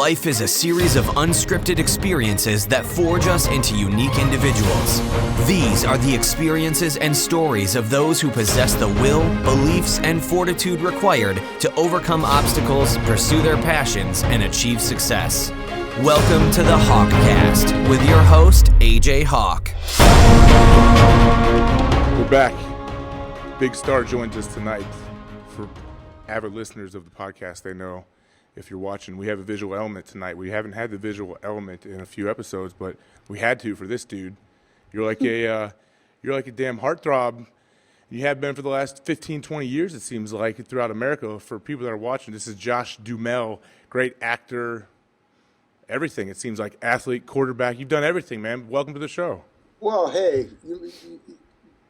Life is a series of unscripted experiences that forge us into unique individuals. These are the experiences and stories of those who possess the will, beliefs, and fortitude required to overcome obstacles, pursue their passions, and achieve success. Welcome to the HawkCast with your host, AJ Hawk. We're back. Big Star joins us tonight. For avid listeners of the podcast, they know if you're watching, we have a visual element tonight. We haven't had the visual element in a few episodes, but we had to for this dude. You're like a damn heartthrob. You have been for the last 15, 20 years, it seems like, throughout America. For people that are watching, this is Josh Duhamel, great actor, everything. It seems like athlete, quarterback. You've done everything, man. Welcome to the show. Well, hey,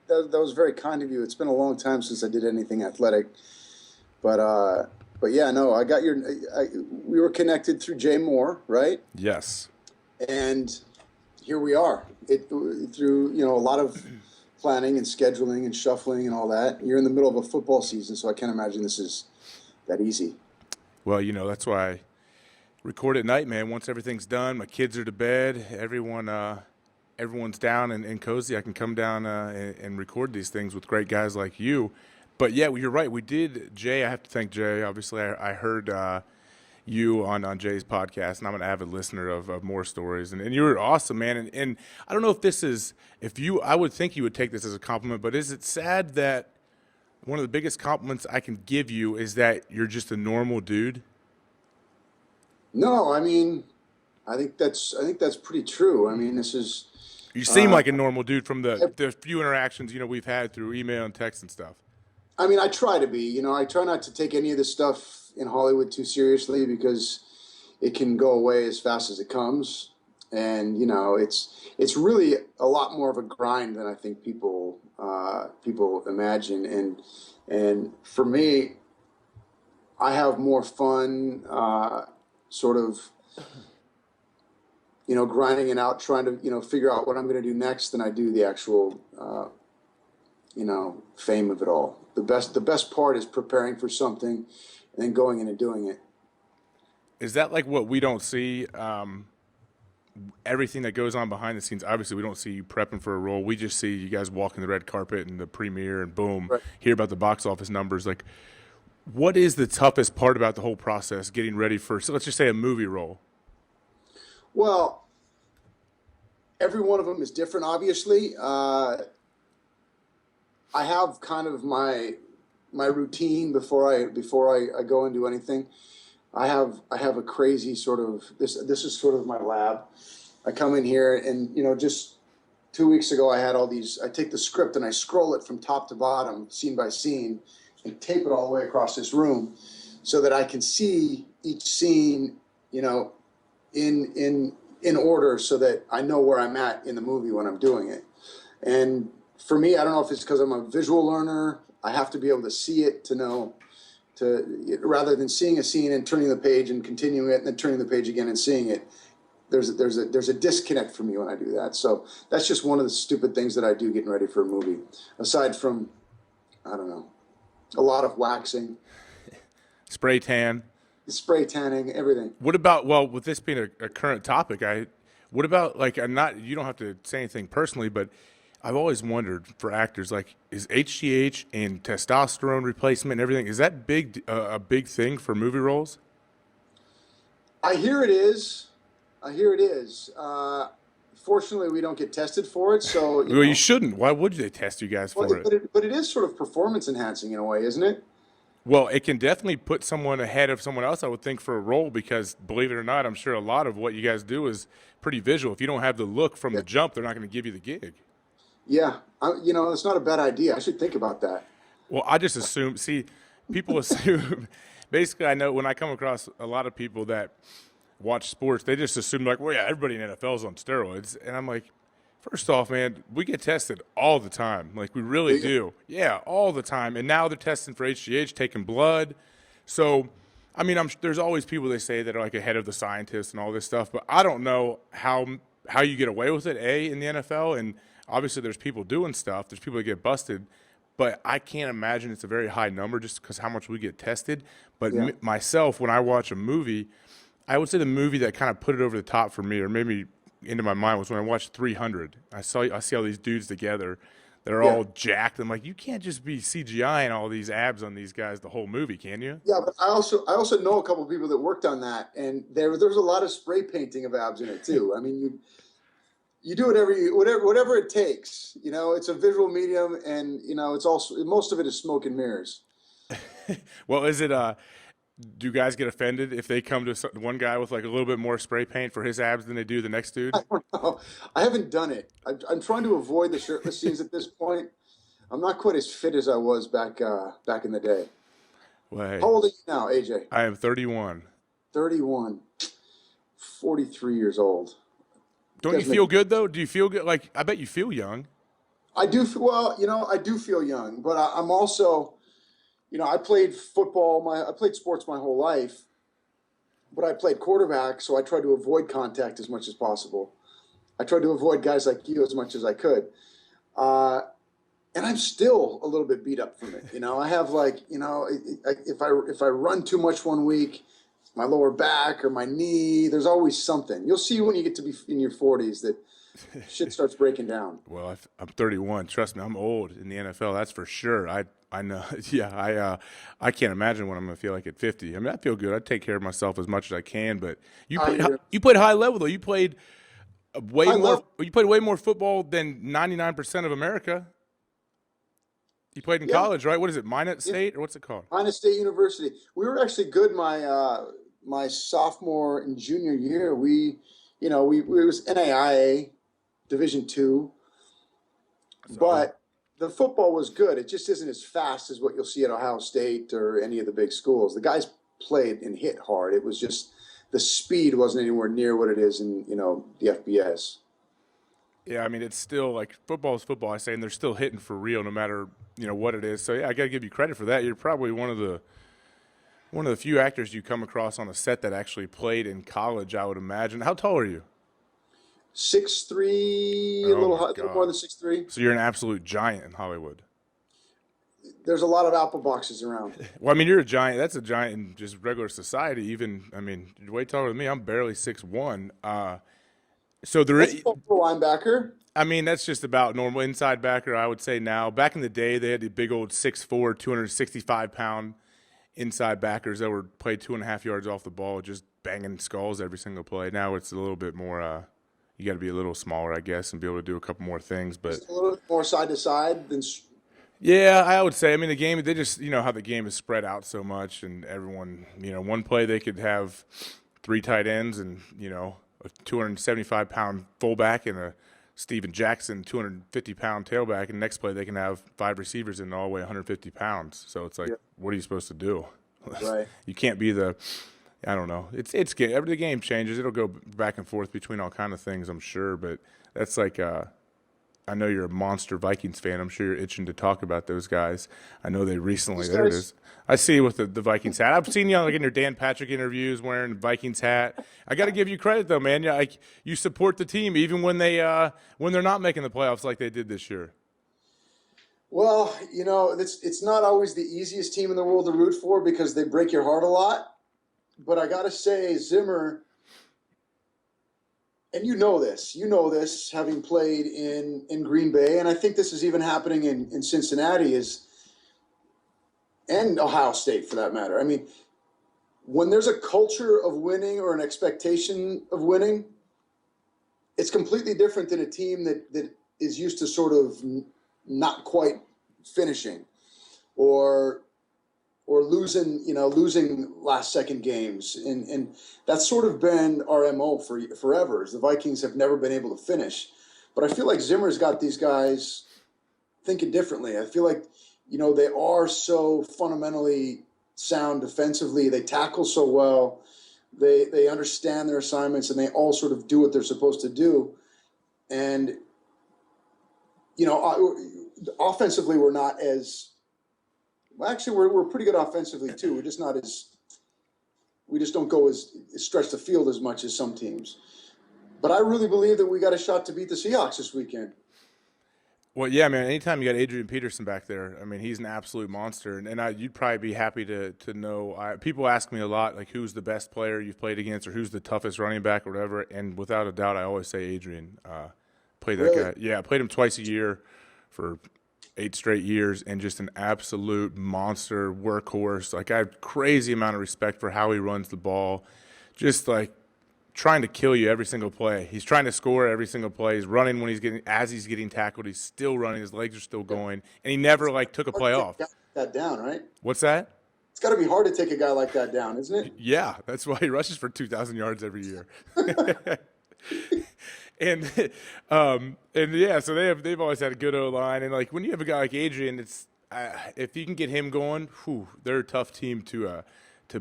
that was very kind of you. It's been a long time since I did anything athletic, but yeah, no, I got we were connected through Jay Moore, right? Yes. And here we are. Through a lot of planning and scheduling and shuffling and all that. You're in the middle of a football season, so I can't imagine this is that easy. Well, that's why I record at night, man. Once everything's done, my kids are to bed, everyone's down and cozy, I can come down and record these things with great guys like you. But yeah, you're right. We did, Jay. I have to thank Jay. Obviously, I heard you on Jay's podcast, and I'm an avid listener of more stories. And you were awesome, man. And I don't know if this is, I would think you would take this as a compliment, but is it sad that one of the biggest compliments I can give you is that you're just a normal dude? No, I mean, I think that's pretty true. I mean, this is. You seem like a normal dude from the few interactions we've had through email and text and stuff. I mean, I try to be. I try not to take any of this stuff in Hollywood too seriously because it can go away as fast as it comes, and it's really a lot more of a grind than I think people imagine. And for me, I have more fun, sort of. Grinding it out, trying to, figure out what I'm going to do next than I do the actual, fame of it all. The best part is preparing for something and then going in and doing it. Is that like what we don't see? Everything that goes on behind the scenes, obviously we don't see you prepping for a role. We just see you guys walking the red carpet and the premiere and boom, right. Hear about the box office numbers. Like, what is the toughest part about the whole process, getting ready for, so let's just say a movie role? Well, every one of them is different, obviously. I have kind of my routine before I go and do anything. I have a crazy sort of this is sort of my lab. I come in here and just 2 weeks ago I had all these. I take the script and I scroll it from top to bottom, scene by scene, and tape it all the way across this room, so that I can see each scene, in order, so that I know where I'm at in the movie when I'm doing it. And for me, I don't know if it's because I'm a visual learner. I have to be able to see it to know, rather than seeing a scene and turning the page and continuing it and then turning the page again and seeing it. There's a disconnect for me when I do that. So that's just one of the stupid things that I do getting ready for a movie. Aside from, I don't know, a lot of waxing, spray tanning, everything. What about, well, with this being a current topic, what about, like, you don't have to say anything personally, but I've always wondered for actors, like, is HGH and testosterone replacement and everything, is that a big thing for movie roles? I hear it is. Fortunately, we don't get tested for it, so. You shouldn't. Why would they test you guys for it? But it is sort of performance enhancing in a way, isn't it? Well, it can definitely put someone ahead of someone else, I would think, for a role, because, believe it or not, I'm sure a lot of what you guys do is pretty visual. If you don't have the look from the jump, they're not going to give you the gig. Yeah. It's not a bad idea. I should think about that. Well, I just assume, people assume, basically I know when I come across a lot of people that watch sports, they just assume, like, well, yeah, everybody in NFL is on steroids. And I'm like, first off, man, we get tested all the time. Like, we really do. Yeah, all the time. And now they're testing for HGH, taking blood. So, I mean, there's always people they say that are, like, ahead of the scientists and all this stuff. But I don't know how you get away with it, in the NFL. And obviously there's people doing stuff. There's people that get busted. But I can't imagine it's a very high number just because how much we get tested. But myself, when I watch a movie, I would say the movie that kind of put it over the top for me, or maybe into my mind, was when I watched 300. I see all these dudes together that are all jacked. I'm like, you can't just be CGI-ing all these abs on these guys the whole movie, can you? Yeah, but I also know a couple of people that worked on that, and there's a lot of spray painting of abs in it too. I mean, you do whatever it takes. You know, it's a visual medium, and you know, it's also most of it is smoke and mirrors. Well, is it do guys get offended if they come to one guy with like a little bit more spray paint for his abs than they do the next dude? I don't know. I haven't done it. I'm trying to avoid the shirtless scenes at this point. I'm not quite as fit as I was back in the day. Well, hey, How old are you now, AJ? I am 31. 31. 43 years old. Don't you feel good though? Do you feel good? Like, I bet you feel young. I do. Well, you know, I do feel young, but I'm also, you know, I played sports my whole life, but I played quarterback, so I tried to avoid contact as much as possible. I tried to avoid guys like you as much as I could. And I'm still a little bit beat up from it. You know, I have like, you know, if I run too much one week, my lower back or my knee, there's always something. You'll see when you get to be in your 40s that shit starts breaking down. Well, I'm 31. Trust me, I'm old in the NFL. That's for sure. I know. Yeah, I can't imagine what I'm going to feel like at 50. I mean, I feel good. I take care of myself as much as I can. But you played high level though. You played You played way more football than 99% of America. You played in college, right? What is it, Minot State, or what's it called? Minot State University. We were actually good my sophomore and junior year. We was NAIA Division II, but the football was good. It just isn't as fast as what you'll see at Ohio State or any of the big schools. The guys played and hit hard. It was just the speed wasn't anywhere near what it is in, you know, the FBS. Yeah, I mean, it's still like football is football, I say, and they're still hitting for real no matter, you know, what it is. So, yeah, I got to give you credit for that. You're probably one of the few actors you come across on a set that actually played in college, I would imagine. How tall are you? 6'3", a little more than 6'3". So you're an absolute giant in Hollywood. There's a lot of apple boxes around. Well, I mean, you're a giant. That's a giant in just regular society. Even, I mean, you're way taller than me. I'm barely 6'1". So there is linebacker. I mean, that's just about normal inside backer, I would say now. Back in the day, they had the big old 6'4", 265-pound inside backers that were played 2.5 yards off the ball, just banging skulls every single play. Now it's a little bit more you got to be a little smaller, I guess, and be able to do a couple more things. But just a little bit more side to side than. Yeah, I would say. I mean, the game, they just, you know, how the game is spread out so much, and everyone, you know, one play they could have 3 tight ends and, you know, a 275-pound fullback and a Steven Jackson 250-pound tailback, and next play they can have 5 receivers and all weigh 150 pounds. So it's like, what are you supposed to do? Right. You can't be I don't know. It's good. Every the game changes. It'll go back and forth between all kind of things, I'm sure. But that's like I know you're a monster Vikings fan. I'm sure you're itching to talk about those guys. I know they recently. There it is. I see you with the Vikings hat. I've seen you like in your Dan Patrick interviews wearing Vikings hat. I got to give you credit though, man. Yeah, you support the team even when they're not making the playoffs like they did this year. Well, you know, it's not always the easiest team in the world to root for because they break your heart a lot. But I got to say, Zimmer, and you know this, having played in Green Bay, and I think this is even happening in Cincinnati and Ohio State for that matter. I mean, when there's a culture of winning or an expectation of winning, it's completely different than a team that is used to sort of not quite finishing or losing last second games. And that's sort of been our MO for forever. The Vikings have never been able to finish. But I feel like Zimmer's got these guys thinking differently. I feel like, you know, they are so fundamentally sound defensively. They tackle so well. They understand their assignments, and they all sort of do what they're supposed to do. And, you know, offensively, we're not as well. Actually, we're pretty good offensively too. We're just not as we just don't go as stretch the field as much as some teams. But I really believe that we got a shot to beat the Seahawks this weekend. Well, yeah, man. Anytime you got Adrian Peterson back there, I mean, he's an absolute monster, you'd probably be happy to know. People ask me a lot, like, who's the best player you've played against, or who's the toughest running back, or whatever. And without a doubt, I always say Adrian. Played that Really? guy. Yeah, I played him twice a year for 8 straight years, and just an absolute monster workhorse. Like, I have crazy amount of respect for how he runs the ball. Just like trying to kill you every single play. He's trying to score every single play. He's running when as he's getting tackled. He's still running. His legs are still going, and he never like took a play off. That down, right? What's that? It's got to be hard to take a guy like that down, isn't it? Yeah, that's why he rushes for 2,000 yards every year. and yeah, so they've always had a good O-line, and like when you have a guy like Adrian, it's if you can get him going, they're a tough team to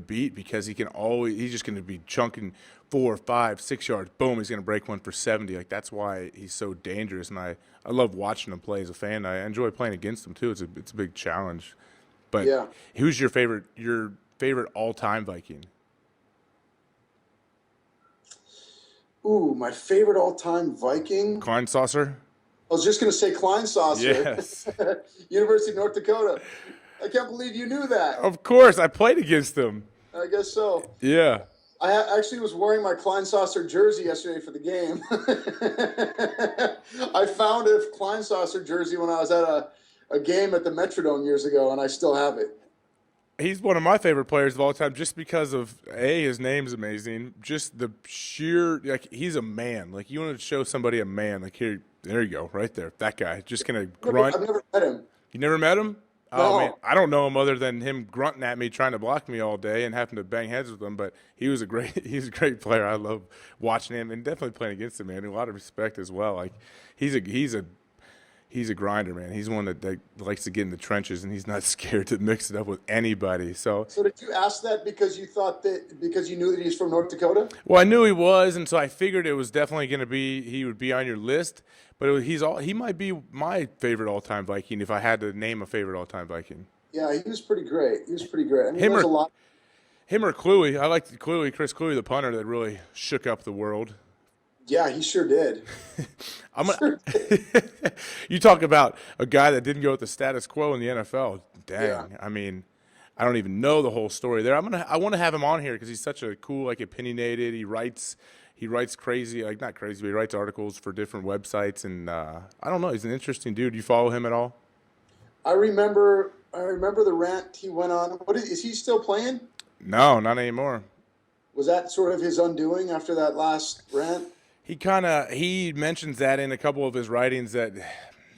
beat, because he's just going to be chunking 4, 5, 6 yards. Boom, he's going to break one for 70. Like, that's why he's so dangerous, and I love watching him play as a fan. I enjoy playing against him too. It's a big challenge. But Yeah. Who's your favorite all-time Viking? Ooh, my favorite all-time Viking. Kleinsasser? I was just going to say Kleinsasser. Yes. University of North Dakota. I can't believe you knew that. Of course, I played against him. I guess so. Yeah. I actually was wearing my Kleinsasser jersey yesterday for the game. I found a Kleinsasser jersey when I was at a game at the Metrodome years ago, and I still have it. He's one of my favorite players of all time, just because of his name's amazing. Just the sheer, like, he's a man. Like, you want to show somebody a man, like, there you go, right there. That guy, just gonna grunt. I've never met him. You never met him? No. Oh man, I don't know him other than him grunting at me, trying to block me all day, and having to bang heads with him. But he's a great player. I love watching him, and definitely playing against him, man. A lot of respect as well. Like, he's a grinder, man. He's one that likes to get in the trenches, and he's not scared to mix it up with anybody. So did you ask that because you knew that he's from North Dakota? Well, I knew he was, and so I figured it was definitely going to be he would be on your list. But he might be my favorite all-time Viking if I had to name a favorite all-time Viking. Yeah, he was pretty great. I mean, Him there's or- a lot. Him or Cluey. I liked Chris Cluey, the punter that really shook up the world. Yeah, he sure did. You talk about a guy that didn't go with the status quo in the NFL. Dang. Yeah. I mean, I don't even know the whole story there. I want to have him on here because he's such a cool, like, opinionated. He writes crazy, like, not crazy, but he writes articles for different websites, and I don't know. He's an interesting dude. You follow him at all? I remember the rant he went on. Is he still playing? No, not anymore. Was that sort of his undoing after that last rant? He mentions that in a couple of his writings, that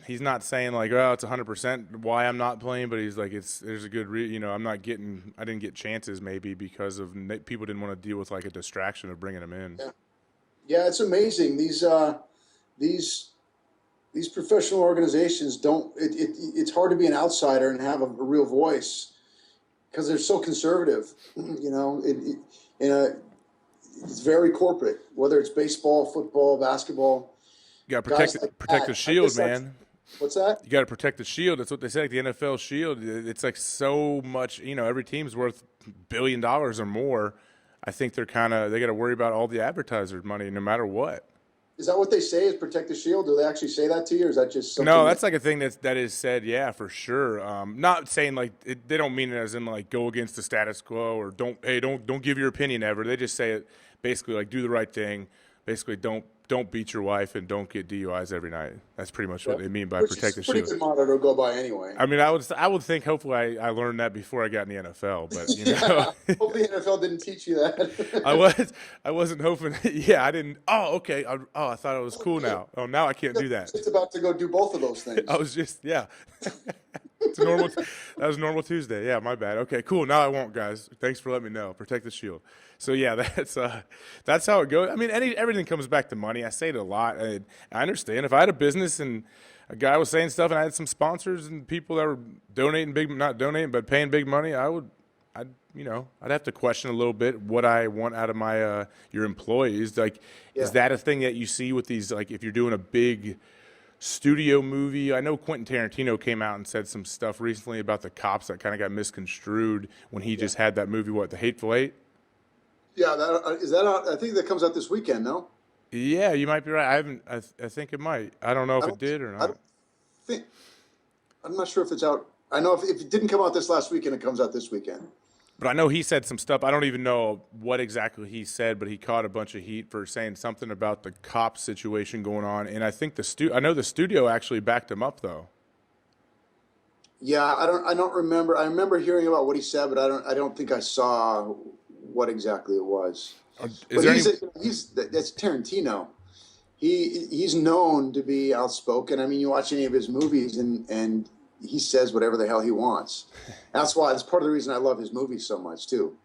he's not saying like, oh, it's 100% why I'm not playing, but he's like, there's a good I didn't get chances maybe because of people didn't want to deal with like a distraction of bringing him in. Yeah, it's amazing. These professional organizations don't. It's hard to be an outsider and have a real voice because they're so conservative. It's very corporate. Whether it's baseball, football, basketball. You got to protect the shield, man. What's that? You got to protect the shield. That's what they say, like the NFL shield. It's like so much. Every team's worth $1 billion or more. I think they got to worry about all the advertiser money, no matter what. Is that what they say? Is protect the shield? Do they actually say that to you, or is that just something? No, that's like a thing that is said. Yeah, for sure. Not saying like they don't mean it as in like go against the status quo or don't give your opinion ever. They just say it basically like do the right thing. Basically, don't beat your wife and don't get DUIs every night. That's pretty much what they mean by protect the shield. Pretty good motto to go by anyway. I mean, I would think hopefully I learned that before I got in the NFL, but Hopefully the NFL didn't teach you that. I wasn't hoping. Yeah, I didn't. Oh, okay. I thought it was cool now. Oh, now I can't do that. It's about to go do both of those things. I was just It's normal. That was normal Tuesday. Yeah, my bad. Okay, cool. Now I won't, guys. Thanks for letting me know. Protect the shield. So yeah, that's how it goes. I mean, everything comes back to money. I say it a lot. I understand. If I had a business and a guy was saying stuff, and I had some sponsors and people that were not donating, but paying big money, I'd have to question a little bit what I want out of my your employees. Like, is that a thing that you see with these? Like, if you're doing a big studio movie, I know Quentin Tarantino came out and said some stuff recently about the cops that kind of got misconstrued when he just had that movie. What, The Hateful Eight? Yeah, I think that comes out this weekend. No. Yeah, you might be right. I think it might. I don't know if it did or not. think, I'm not sure if it's out. I know if it didn't come out this last weekend, it comes out this weekend. But I know he said some stuff. I don't even know what exactly he said, but he caught a bunch of heat for saying something about the cop situation going on. And I think I know the studio actually backed him up, though. Yeah, I don't remember. I remember hearing about what he said, but I don't think I saw what exactly it was. But that's Tarantino. He's known to be outspoken. I mean, you watch any of his movies and he says whatever the hell he wants. That's part of the reason I love his movies so much too.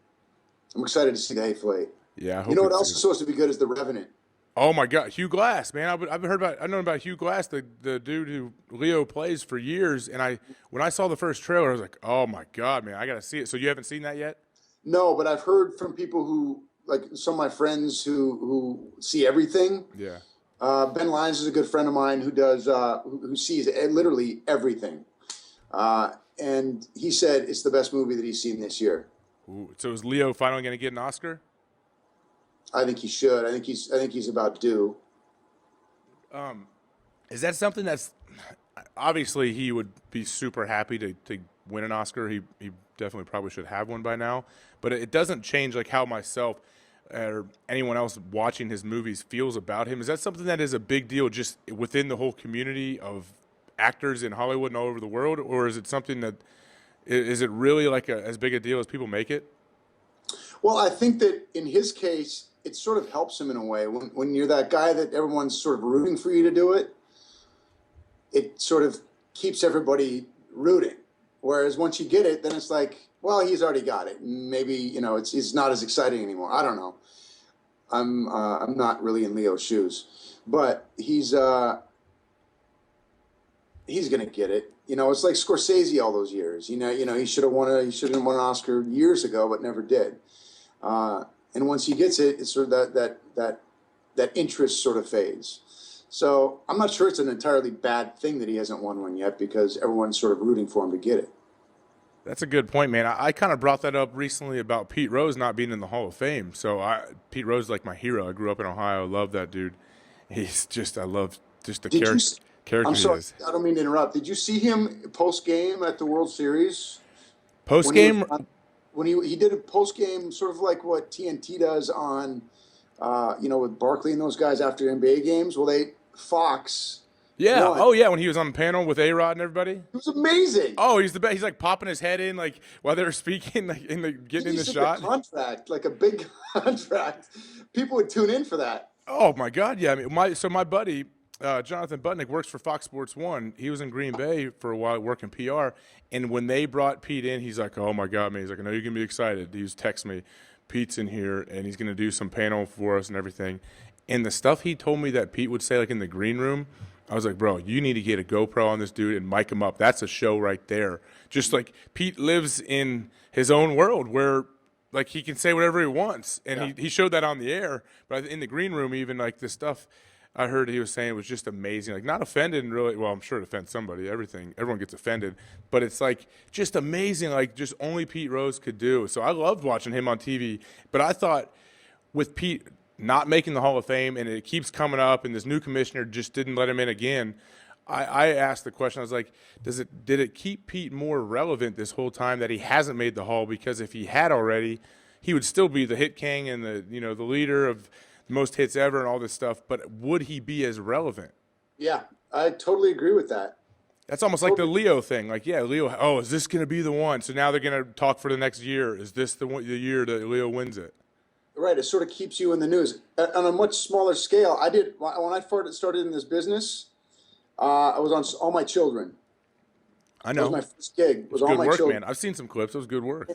I'm excited to see The Hateful Eight. Yeah. You know what else is supposed to be good is The Revenant. Oh my God, Hugh Glass, man! I've known about Hugh Glass, the dude who Leo plays for years. And when I saw the first trailer, I was like, oh my God, man, I gotta see it. So you haven't seen that yet? No, but I've heard from people who, like some of my friends who see everything. Yeah. Ben Lyons is a good friend of mine who sees literally everything. And he said it's the best movie that he's seen this year. Ooh, so is Leo finally going to get an Oscar? I think he should. I think he's about due. Is that something that's obviously he would be super happy to win an Oscar. He definitely probably should have one by now. But it doesn't change like how myself or anyone else watching his movies feels about him. Is that something that is a big deal just within the whole community of actors in Hollywood and all over the world, or is it something that is it really like as big a deal as people make it? Well, I think that in his case, it sort of helps him in a way. When you're that guy that everyone's sort of rooting for you to do it, it sort of keeps everybody rooting. Whereas once you get it, then it's like, well, he's already got it. Maybe, it's not as exciting anymore. I don't know. I'm not really in Leo's shoes, but he's going to get it. It's like Scorsese all those years. He should have won an Oscar years ago, but never did. And once he gets it, it's sort of that interest sort of fades. So I'm not sure it's an entirely bad thing that he hasn't won one yet, because everyone's sort of rooting for him to get it. That's a good point, man. I kind of brought that up recently about Pete Rose not being in the Hall of Fame. So Pete Rose is like my hero. I grew up in Ohio. I love that dude. I love just the character. I'm sorry, he is. I don't mean to interrupt. Did you see him post-game at the World Series? Post-game? When he did a post-game, sort of like what TNT does on, with Barkley and those guys after NBA games. Well, Fox. Yeah. won. Oh, yeah. When he was on the panel with A-Rod and everybody. It was amazing. Oh, he's the best. He's like popping his head in like while they were speaking, like getting in the shot. Contract, like a big contract. People would tune in for that. Oh my God, yeah. I mean, my buddy Jonathan Butnick works for Fox Sports 1. He was in Green Bay for a while working PR, and when they brought Pete in, he's like, "Oh my God, man!" He's like, "I know you're gonna be excited." He was texting me, "Pete's in here, and he's gonna do some panel for us and everything." And the stuff he told me that Pete would say, like in the green room, I was like, "Bro, you need to get a GoPro on this dude and mic him up. That's a show right there." Just like Pete lives in his own world where. Like, he can say whatever he wants, and he showed that on the air. But in the green room, even, like, the stuff I heard he was saying was just amazing. Like, not offended and really – well, I'm sure it offends somebody. Everyone gets offended. But it's, like, just amazing, like, just only Pete Rose could do. So I loved watching him on TV. But I thought with Pete not making the Hall of Fame, and it keeps coming up, and this new commissioner just didn't let him in again – I asked the question. I was like, did it keep Pete more relevant this whole time that he hasn't made the Hall? Because if he had already, he would still be the hit king and the leader of the most hits ever and all this stuff. But would he be as relevant? Yeah, I totally agree with that. That's almost like the Leo thing. Like, yeah, Leo. Oh, is this going to be the one? So now they're going to talk for the next year. Is this the year that Leo wins it? Right. It sort of keeps you in the news. On a much smaller scale, when I started in this business. I was on All My Children. I know. That was my first gig. It was All good My work, Children. man. I've seen some clips. It was good work.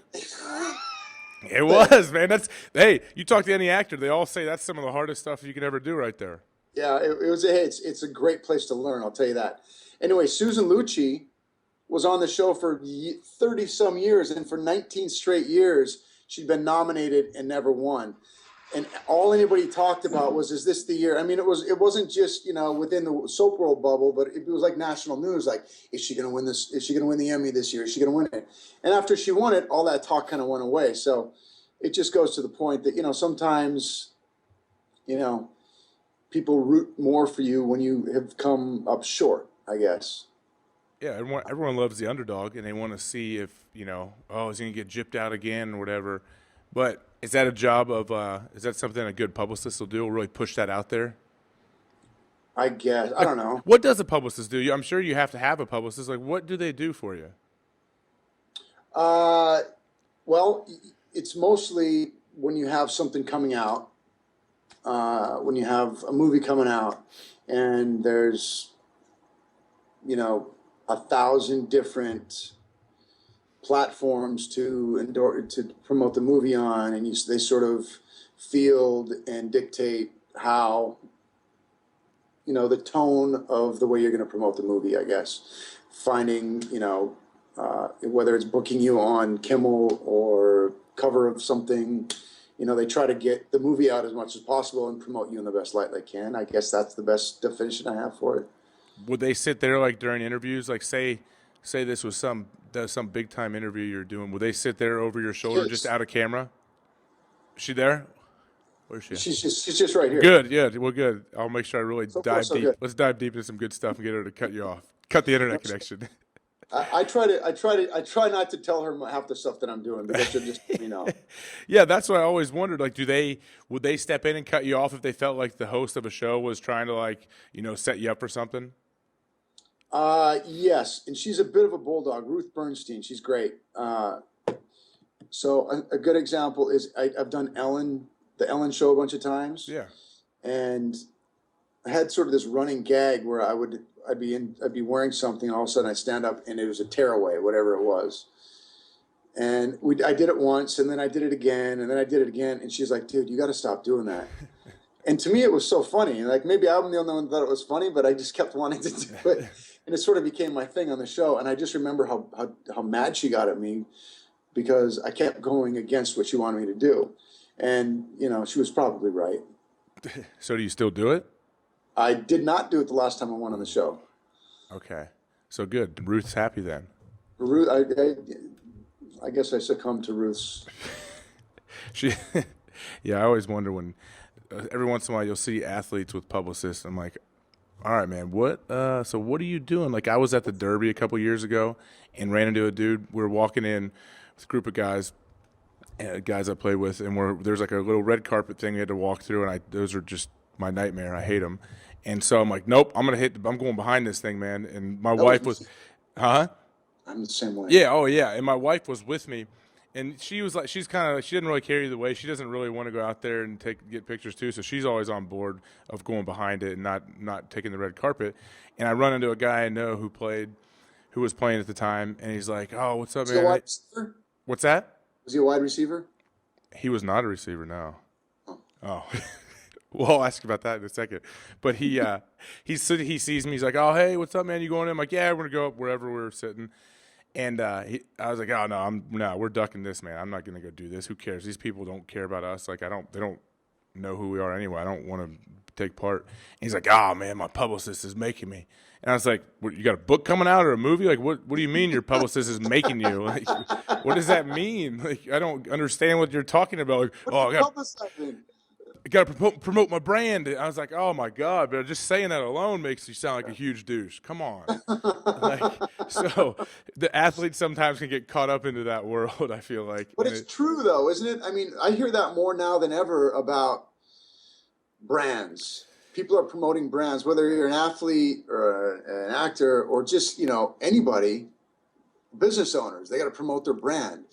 It was, man. Hey, you talk to any actor, they all say that's some of the hardest stuff you could ever do right there. Yeah, it's a great place to learn, I'll tell you that. Anyway, Susan Lucci was on the show for 30-some years, and for 19 straight years, she'd been nominated and never won. And all anybody talked about was, is this the year? I mean, it wasn't just, within the soap world bubble, but it was like national news. Like, is she going to win this? Is she going to win the Emmy this year? Is she going to win it? And after she won it, all that talk kind of went away. So it just goes to the point that, sometimes, people root more for you when you have come up short, I guess. Yeah, everyone loves the underdog, and they want to see if, oh, is he going to get gypped out again or whatever. But is that a job of, is that something a good publicist will do, will really push that out there? I guess. I don't know. What does a publicist do? I'm sure you have to have a publicist. Like, what do they do for you? Well, it's mostly when you have something coming out, when you have a movie coming out, and there's, 1,000 different platforms to promote the movie on, and they sort of field and dictate how, the tone of the way you're going to promote the movie, I guess. Finding, whether it's booking you on Kimmel or cover of something, they try to get the movie out as much as possible and promote you in the best light they can. I guess that's the best definition I have for it. Would they sit there like during interviews, like say this was some big time interview you're doing? Would they sit there over your shoulder, just out of camera? Is she there? Where's she? She's just right here. Good, yeah, well, good. I'll make sure I really dive deep. Good. Let's dive deep into some good stuff and get her to cut you off. Cut the internet connection. I try not to tell her half the stuff that I'm doing because she'll just, Yeah, that's what I always wondered. Like, would they step in and cut you off if they felt like the host of a show was trying to set you up for something? Yes, and she's a bit of a bulldog. Ruth Bernstein, she's great. So a good example is I've done the Ellen show a bunch of times. Yeah, and I had sort of this running gag where I'd be wearing something, and all of a sudden I'd stand up and it was a tearaway, whatever it was. And I did it once, and then I did it again, and then I did it again, and she's like, "Dude, you got to stop doing that." And to me, it was so funny. Like, maybe I'm the only one that thought it was funny, but I just kept wanting to do it. And it sort of became my thing on the show. And I just remember how mad she got at me because I kept going against what she wanted me to do. And, she was probably right. So do you still do it? I did not do it the last time I went on the show. Okay. So good. Ruth's happy then. Ruth, I guess I succumbed to Ruth's. Yeah, I always wonder when every once in a while you'll see athletes with publicists. I'm like, all right, man, so what are you doing? Like, I was at the Derby a couple years ago and ran into a dude. We were walking in with a group of guys I played with, and there's like a little red carpet thing we had to walk through, and those are just my nightmare. I hate them. And so I'm like, nope, I'm going behind this thing, man. And my wife was, huh? I'm the same way. Yeah, oh yeah. And my wife was with me. And she was like, she didn't really care either way. She doesn't really want to go out there and get pictures too. So she's always on board of going behind it and not taking the red carpet. And I run into a guy I know who was playing at the time, and he's like, "Oh, what's up, man?" Was he a wide receiver? What's that? Was he a wide receiver? He was not a receiver, no. Oh. Well, I'll ask you about that in a second. But he sees me. He's like, "Oh, hey, what's up, man? You going in?" I'm like, "Yeah, we're gonna go up wherever we're sitting." And I was like, "Oh no, we're ducking this, man. I'm not gonna go do this. Who cares? These people don't care about us. Like, they don't know who we are anyway. I don't want to take part." And he's like, "Oh man, my publicist is making me." And I was like, "What, you got a book coming out or a movie? Like, what do you mean your publicist is making you? Like, what does that mean? Like, I don't understand what you're talking about." Like, "Oh, I got to promote my brand." And I was like, "Oh my God!" But just saying that alone makes you sound like a huge douche. Come on. So the athletes sometimes can get caught up into that world, I feel like. But it's true, though, isn't it? I mean, I hear that more now than ever about brands. People are promoting brands, whether you're an athlete or an actor or just, anybody, business owners. They got to promote their brand.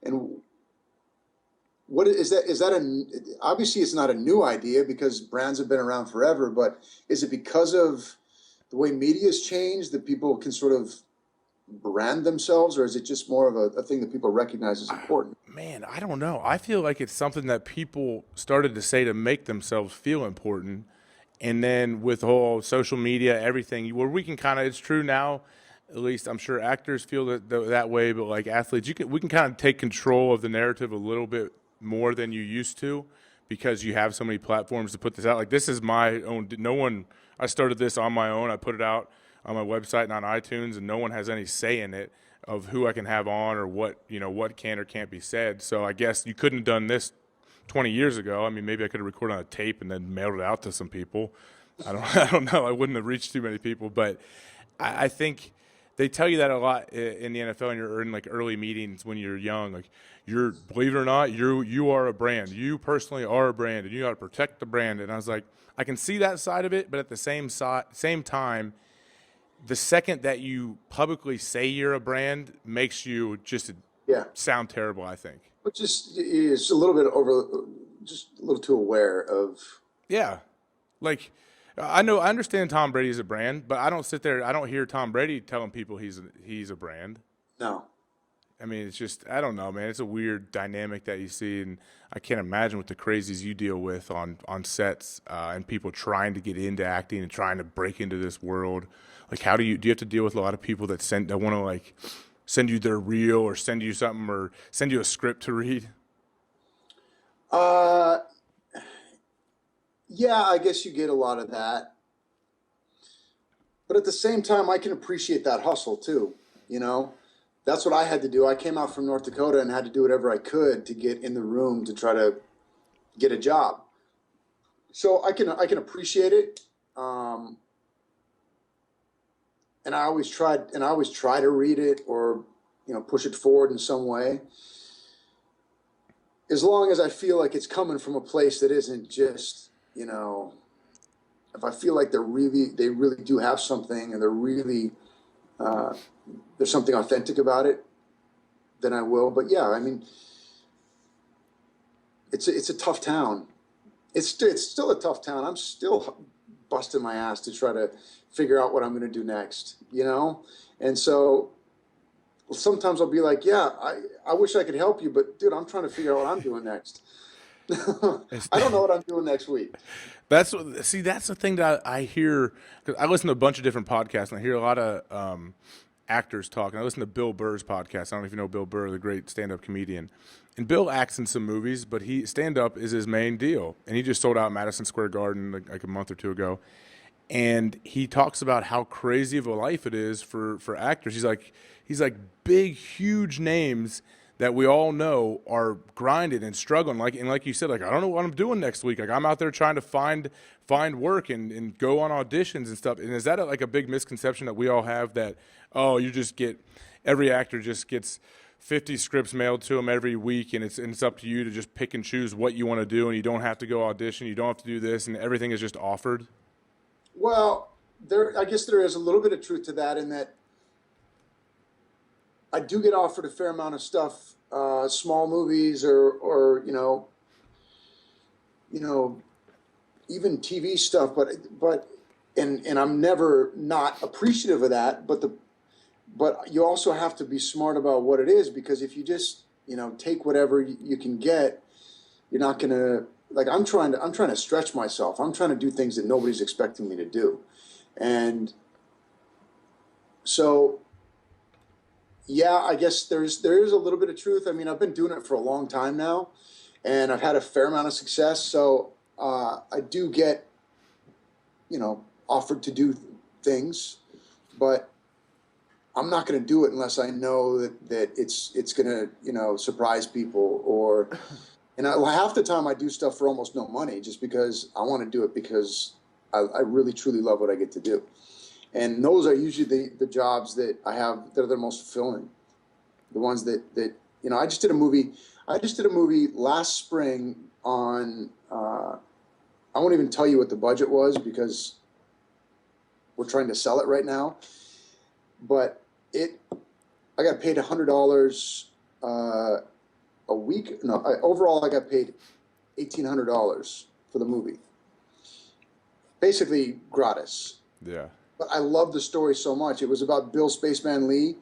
And what is that? Obviously it's not a new idea because brands have been around forever, but is it because of the way media's changed that people can sort of brand themselves, or is it just more of a thing that people recognize as important? Man, I don't know. I feel like it's something that people started to say to make themselves feel important. And then with the whole social media, everything, where we can it's true now, at least I'm sure actors feel that way, but like athletes, we can kind of take control of the narrative a little bit more than you used to because you have so many platforms to put this out. Like, this is my own, I started this on my own. I put it out on my website and on iTunes, and no one has any say in it of who I can have on or what can or can't be said. So I guess you couldn't have done this 20 years ago. I mean, maybe I could have recorded on a tape and then mailed it out to some people. I don't know. I wouldn't have reached too many people, but I think they tell you that a lot in the NFL, and you're in like early meetings when you're young. Like, believe it or not, you are a brand. You personally are a brand, and you got to protect the brand. And I was like, I can see that side of it, but at the same time, the second that you publicly say you're a brand makes you just sound terrible, I think. But just is a little bit just a little too aware of. Yeah, like I understand Tom Brady is a brand, but I don't hear Tom Brady telling people he's a brand. No. I mean, it's just, I don't know, man. It's a weird dynamic that you see, and I can't imagine what the crazies you deal with on sets and people trying to get into acting and trying to break into this world. Like, do you have to deal with a lot of people that want to like send you their reel or send you something or send you a script to read? Yeah, I guess you get a lot of that. But at the same time, I can appreciate that hustle too, you know? That's what I had to do. I came out from North Dakota and had to do whatever I could to get in the room to try to get a job. So I can appreciate it. And I always try to read it or, you know, push it forward in some way. As long as I feel like it's coming from a place that isn't just, you know, if I feel like they really do have something and they're really, there's something authentic about it, then I will. But yeah, I mean, it's a tough town. It's still a tough town. I'm still busting my ass to try to figure out what I'm going to do next, you know? And so sometimes I'll be like, yeah, I wish I could help you, but dude, I'm trying to figure out what I'm doing next. I don't know what I'm doing next week. That's the thing that I hear, because I listen to a bunch of different podcasts, and I hear a lot of actors talking. I listen to Bill Burr's podcast. I don't know if you know Bill Burr, the great stand-up comedian. And Bill acts in some movies, but stand-up is his main deal. And he just sold out Madison Square Garden like a month or two ago. And he talks about how crazy of a life it is for actors. He's like big, huge names that we all know are grinding and struggling. Like you said, like, I don't know what I'm doing next week. Like, I'm out there trying to find work and go on auditions and stuff. And is that like a big misconception that we all have, that, oh, every actor just gets 50 scripts mailed to them every week, and it's up to you to just pick and choose what you want to do, and you don't have to go audition, you don't have to do this, and everything is just offered? Well, I guess there is a little bit of truth to that, in that I do get offered a fair amount of stuff, small movies or you know, even TV stuff, but I'm never not appreciative of that, but you also have to be smart about what it is, because if you just, you know, take whatever you can get, you're not going to, like, I'm trying to stretch myself. I'm trying to do things that nobody's expecting me to do. And so, yeah, I guess there is a little bit of truth. I mean, I've been doing it for a long time now, and I've had a fair amount of success. So I do get, you know, offered to do things, but I'm not going to do it unless I know that it's going to, you know, surprise people, or, and half the time I do stuff for almost no money, just because I want to do it, because I really truly love what I get to do. And those are usually the jobs that I have that are the most fulfilling. The ones that, you know, I just did a movie last spring on, I won't even tell you what the budget was, because we're trying to sell it right now. But I got paid $100 a week. No, overall I got paid $1,800 for the movie. Basically gratis. Yeah. But I love the story so much. It was about Bill Spaceman Lee,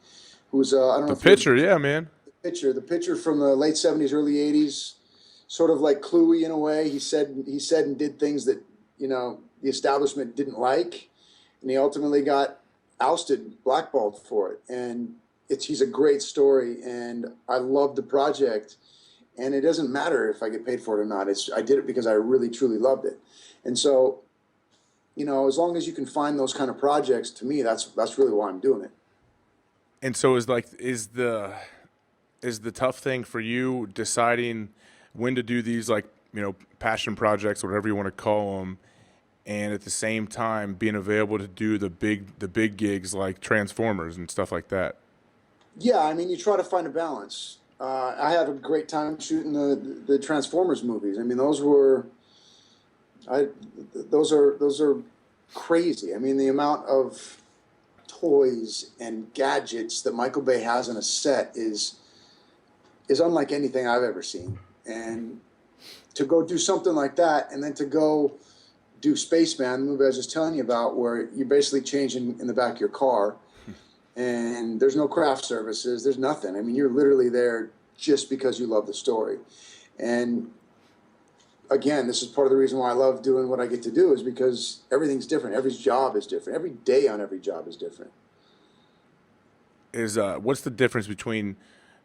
who's I don't know. The pitcher, yeah, man. The pitcher from the late '70s, early '80s, sort of like Cluey in a way. He said and did things that, you know, the establishment didn't like, and he ultimately got ousted, blackballed for it. And he's a great story, and I love the project. And it doesn't matter if I get paid for it or not. I did it because I really truly loved it. And so, you know, as long as you can find those kind of projects, to me, that's really why I'm doing it. And so is the tough thing for you deciding when to do these, like, you know, passion projects, whatever you want to call them, and at the same time being available to do the big gigs like Transformers and stuff like that. Yeah, I mean, you try to find a balance. I had a great time shooting the Transformers movies. I mean, those are crazy. I mean, the amount of toys and gadgets that Michael Bay has on a set is unlike anything I've ever seen. And to go do something like that, and then to go do Spaceman, the movie I was just telling you about, where you're basically changing in the back of your car, and there's no craft services, there's nothing. I mean, you're literally there just because you love the story. And again, this is part of the reason why I love doing what I get to do, is because everything's different. Every job is different. Every day on every job is different. What's the difference between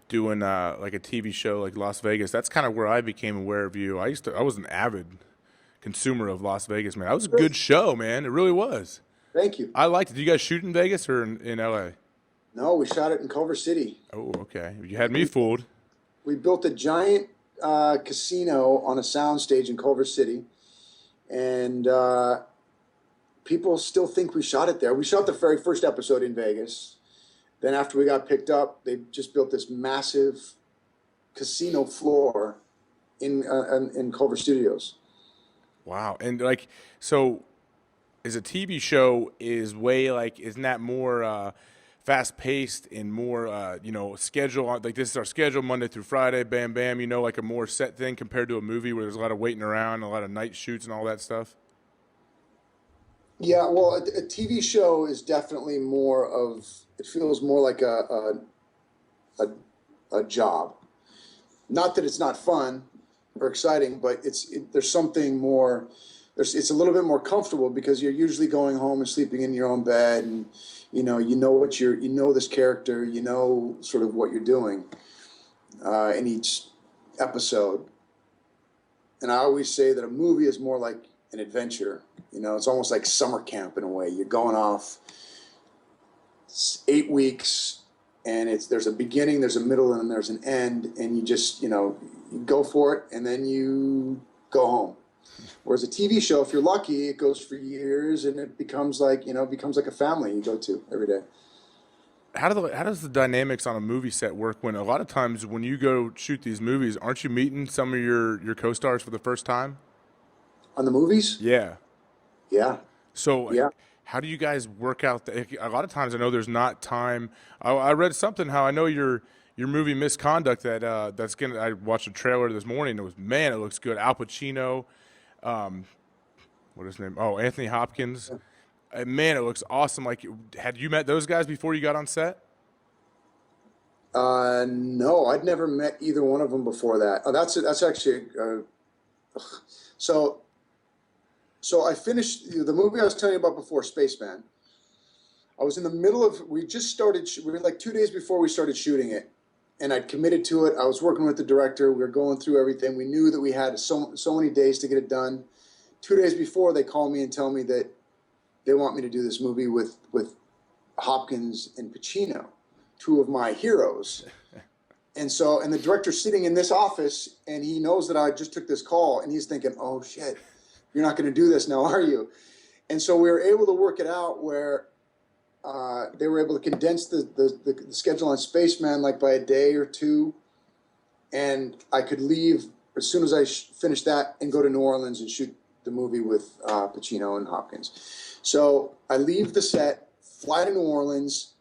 doing like a TV show like Las Vegas? That's kind of where I became aware of you. I was an avid consumer of Las Vegas, man. That was a good show, man. It really was. Thank you. I liked it. Did you guys shoot in Vegas or in LA? No, we shot it in Culver City. Oh, okay. You had me fooled. We built a giant casino on a soundstage in Culver City, and people still think we shot it there. We shot the very first episode in Vegas. Then after we got picked up, they just built this massive casino floor in Culver Studios. Wow. And like, so is a TV show isn't that more fast paced and more, schedule, like this is our schedule Monday through Friday, bam, bam, like a more set thing compared to a movie where there's a lot of waiting around, a lot of night shoots and all that stuff? Yeah, well, a TV show is definitely more of, it feels more like a job. Not that it's not fun or exciting, but there's something more. It's a little bit more comfortable because you're usually going home and sleeping in your own bed, and you know this character, sort of what you're doing in each episode. And I always say that a movie is more like an adventure. It's almost like summer camp in a way. You're going off 8 weeks, and there's a beginning, there's a middle, and there's an end, and you just, you go for it, and then you go home. Whereas a TV show, if you're lucky, it goes for years, and it becomes like a family you go to every day. How does the dynamics on a movie set work when a lot of times when you go shoot these movies, aren't you meeting some of your co-stars for the first time? On the movies? Yeah. Yeah. So yeah. How do you guys work out? A lot of times I know there's not time. I read something how I know your movie Misconduct that's gonna. I watched a trailer this morning. It looks good. Al Pacino, what is his name? Oh, Anthony Hopkins. Man, it looks awesome. Like, had you met those guys before you got on set? No, I'd never met either one of them before that. Oh, that's actually. So I finished the movie I was telling you about before, Spaceman. I was in the middle of, we were like 2 days before we started shooting it, and I'd committed to it. I was working with the director. We were going through everything. We knew that we had so many days to get it done. 2 days before, they call me and tell me that they want me to do this movie with Hopkins and Pacino, two of my heroes. And the director's sitting in this office, and he knows that I just took this call, and he's thinking, oh, shit. You're not going to do this now, are you? And so we were able to work it out where they were able to condense the schedule on Spaceman like by a day or two. And I could leave as soon as I finished that and go to New Orleans and shoot the movie with Pacino and Hopkins. So I leave the set, fly to New Orleans,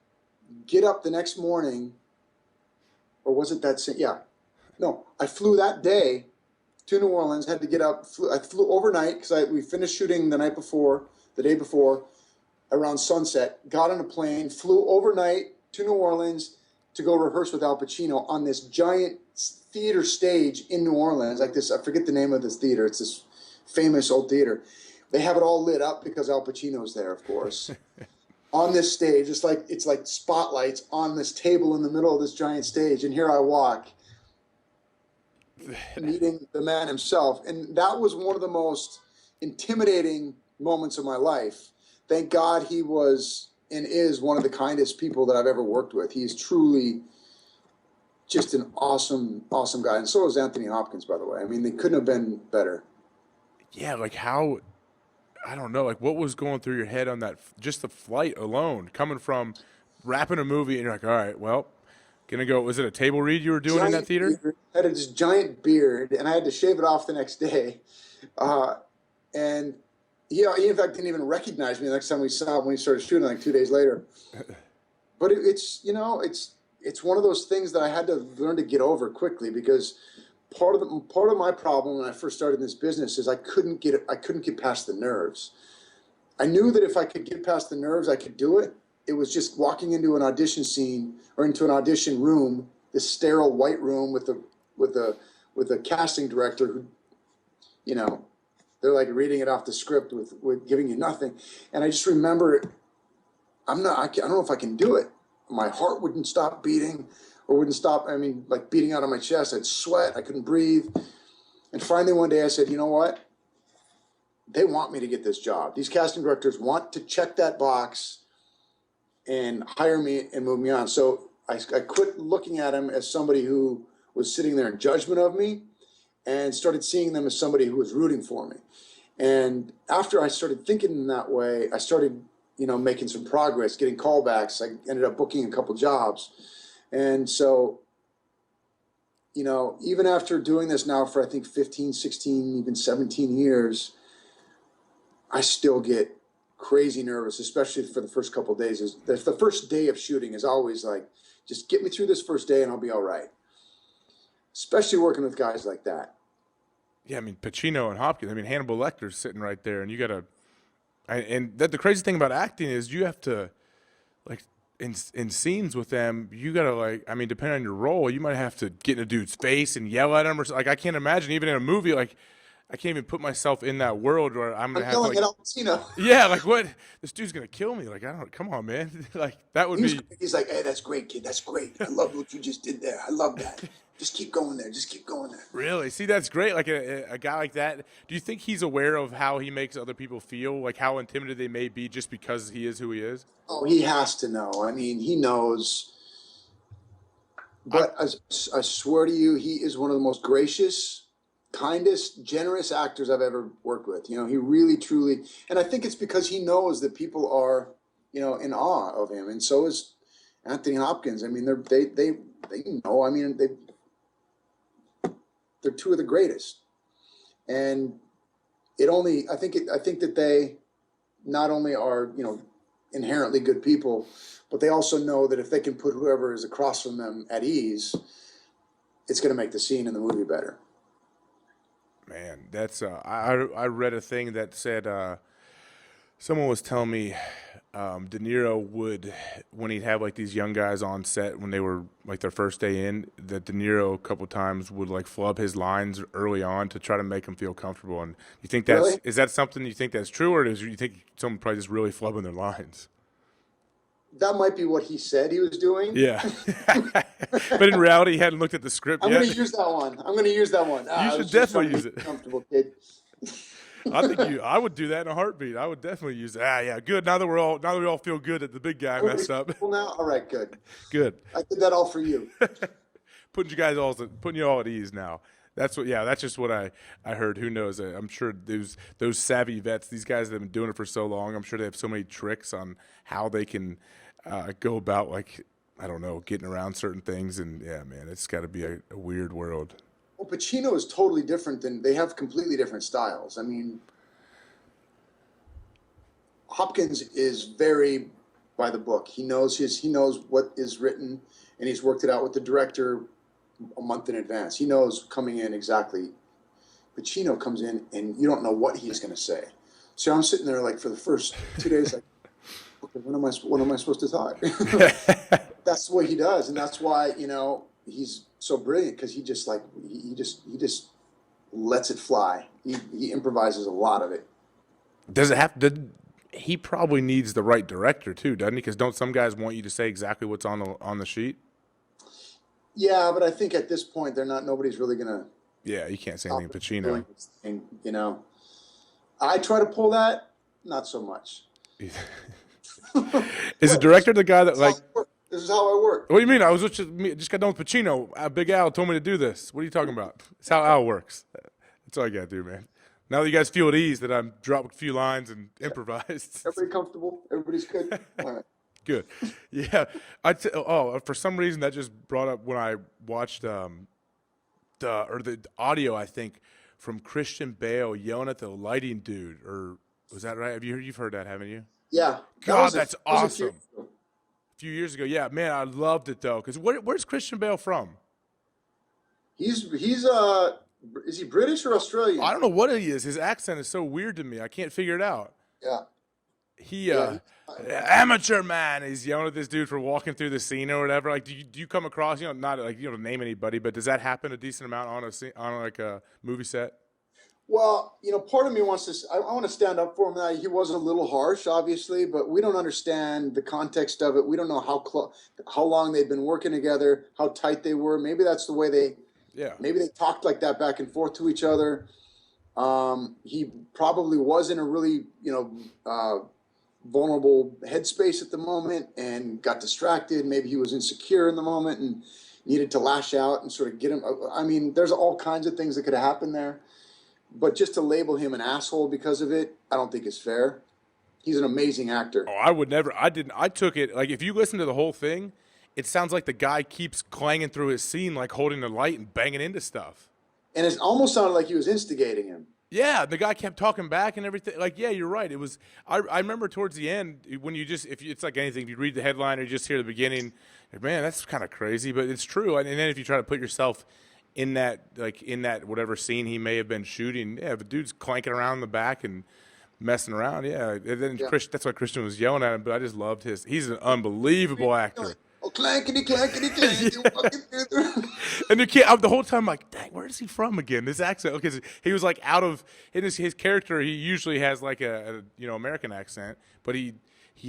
get up the next morning, or was it that same? Yeah. No, I flew that day to New Orleans, had to get up. I flew overnight because we finished shooting the day before, around sunset. Got on a plane, flew overnight to New Orleans to go rehearse with Al Pacino on this giant theater stage in New Orleans. Like this, I forget the name of this theater. It's this famous old theater. They have it all lit up because Al Pacino's there, of course. On this stage, it's like spotlights on this table in the middle of this giant stage, and here I walk, meeting the man himself. And that was one of the most intimidating moments of my life. Thank God he was and is one of the kindest people that I've ever worked with. He's truly just an awesome, awesome guy. And so is Anthony Hopkins, by the way. I mean, they couldn't have been better. Yeah, like how I don't know, like what was going through your head on that, just the flight alone, coming from wrapping a movie and you're like, all right, well, gonna go. Was it a table read you were doing in that theater? Beard. I had this giant beard, and I had to shave it off the next day. And he in fact didn't even recognize me the next time we saw him when he started shooting, like 2 days later. But it's one of those things that I had to learn to get over quickly, because part of my problem when I first started this business is I couldn't get past the nerves. I knew that if I could get past the nerves, I could do it. It was just walking into an audition scene or into an audition room, this sterile white room with a casting director who, they're like reading it off the script with giving you nothing. And I just remember I don't know if I can do it. My heart wouldn't stop beating or wouldn't stop. I mean, like beating out of my chest. I'd sweat. I couldn't breathe. And finally one day I said, you know what? They want me to get this job. These casting directors want to check that box and hire me and move me on. So I quit looking at him as somebody who was sitting there in judgment of me and started seeing them as somebody who was rooting for me. And after I started thinking in that way, I started, making some progress, getting callbacks. I ended up booking a couple jobs. And so, even after doing this now for, I think, 15, 16, even 17 years, I still get crazy nervous, especially for the first couple of days. The first day of shooting is always like, just get me through this first day and I'll be all right. Especially working with guys like that. Yeah, I mean, Pacino and Hopkins. I mean, Hannibal Lecter's sitting right there, and you got to – and the crazy thing about acting is you have to, like, in scenes with them, you got to, like – I mean, depending on your role, you might have to get in a dude's face and yell at him. Or like, I can't imagine, even in a movie, like – I can't even put myself in that world where I'm gonna have to, like, at Al Pacino. Yeah, like what? This dude's gonna kill me. Like, I don't. Come on, man. Like that would be. He's like, hey, that's great, kid. That's great. I love what you just did there. I love that. Just keep going there. Just keep going there. Really? See, that's great. Like a guy like that. Do you think he's aware of how he makes other people feel? Like how intimidated they may be just because he is who he is? Oh, he has to know. I mean, he knows. But I swear to you, he is one of the most gracious, kindest, generous actors I've ever worked with. He really, truly, and I think it's because he knows that people are, in awe of him, and so is Anthony Hopkins. I mean, they know. I mean, they're two of the greatest, and I think that they not only are inherently good people, but they also know that if they can put whoever is across from them at ease, it's going to make the scene in the movie better. Man, that's I read a thing that said someone was telling me De Niro would, when he'd have like these young guys on set when they were like their first day in, that De Niro a couple times would like flub his lines early on to try to make them feel comfortable. And you think is that something you think that's true, or do you think someone probably just really flubbing their lines? That might be what he said he was doing. Yeah. But in reality, he hadn't looked at the script yet. I'm going to use that one. You should definitely use it. Comfortable, kid. I would do that in a heartbeat. I would definitely use it. Yeah, good. Now that we all feel good that the big guy messed up. Well, now, all right, good. Good. I did that all for you. Putting you all at ease now. That's just what I heard. Who knows? I'm sure those savvy vets, these guys that have been doing it for so long, I'm sure they have so many tricks on how they can go about, like, I don't know, getting around certain things. And yeah, man, it's got to be a weird world. Well, Pacino is totally different they have completely different styles. I mean, Hopkins is very by the book. He knows what is written, and he's worked it out with the director a month in advance. He knows coming in exactly. Pacino comes in and you don't know what he's going to say. So I'm sitting there like for the first 2 days, like, okay, what am I supposed to talk? That's the way he does, and that's why he's so brilliant, because he just lets it fly. He improvises a lot of it. Does it have? He probably needs the right director too, doesn't he? Because don't some guys want you to say exactly what's on the sheet? Yeah, but I think at this point nobody's really gonna. Yeah, you can't say anything Pacino. And, I try to pull that, not so much. Is the director the guy that This is how I work. What do you mean? I was just got done with Pacino. Big Al told me to do this. What are you talking about? It's how Al works. That's all you got to do, man. Now that you guys feel at ease that I'm dropping a few lines and improvised. Everybody comfortable? Everybody's good? All right. Good. Yeah. For some reason that just brought up when I watched the audio, I think, from Christian Bale yelling at the lighting dude, or was that right? You've heard that, haven't you? Yeah. God, that's awesome. A few years ago. Yeah, man, I loved it though. Because where's Christian Bale from? He's is he British or Australian? I don't know what he is. His accent is so weird to me. I can't figure it out. Yeah. He amateur man. He's yelling at this dude for walking through the scene or whatever. Like, do you come across, not like you don't name anybody, but does that happen a decent amount on a scene, on like a movie set? Well, part of me wants to. I want to stand up for him. That he was a little harsh, obviously, but we don't understand the context of it. We don't know how long they'd been working together, how tight they were. Maybe that's the way they. Yeah. Maybe they talked like that back and forth to each other. He probably was in a really, vulnerable headspace at the moment and got distracted. Maybe he was insecure in the moment and needed to lash out and sort of get him. I mean, there's all kinds of things that could have happened there. But just to label him an asshole because of it, I don't think is fair. He's an amazing actor. Oh, I would never. I didn't. I took it like if you listen to the whole thing, it sounds like the guy keeps clanging through his scene, like holding the light and banging into stuff. And it almost sounded like he was instigating him. Yeah, the guy kept talking back and everything. Like, yeah, you're right. It was. I remember towards the end when you just it's like anything. If you read the headline or you just hear the beginning, man, that's kind of crazy, but it's true. And then if you try to put yourself in that whatever scene he may have been shooting, yeah, the dude's clanking around in the back and messing around, yeah. And then that's why Christian was yelling at him. But I just loved he's an unbelievable actor. Oh, clankety, clankety, clankety. And the whole time I'm like, dang, where is he from again? This accent, because he was like in his character. He usually has like a American accent, but he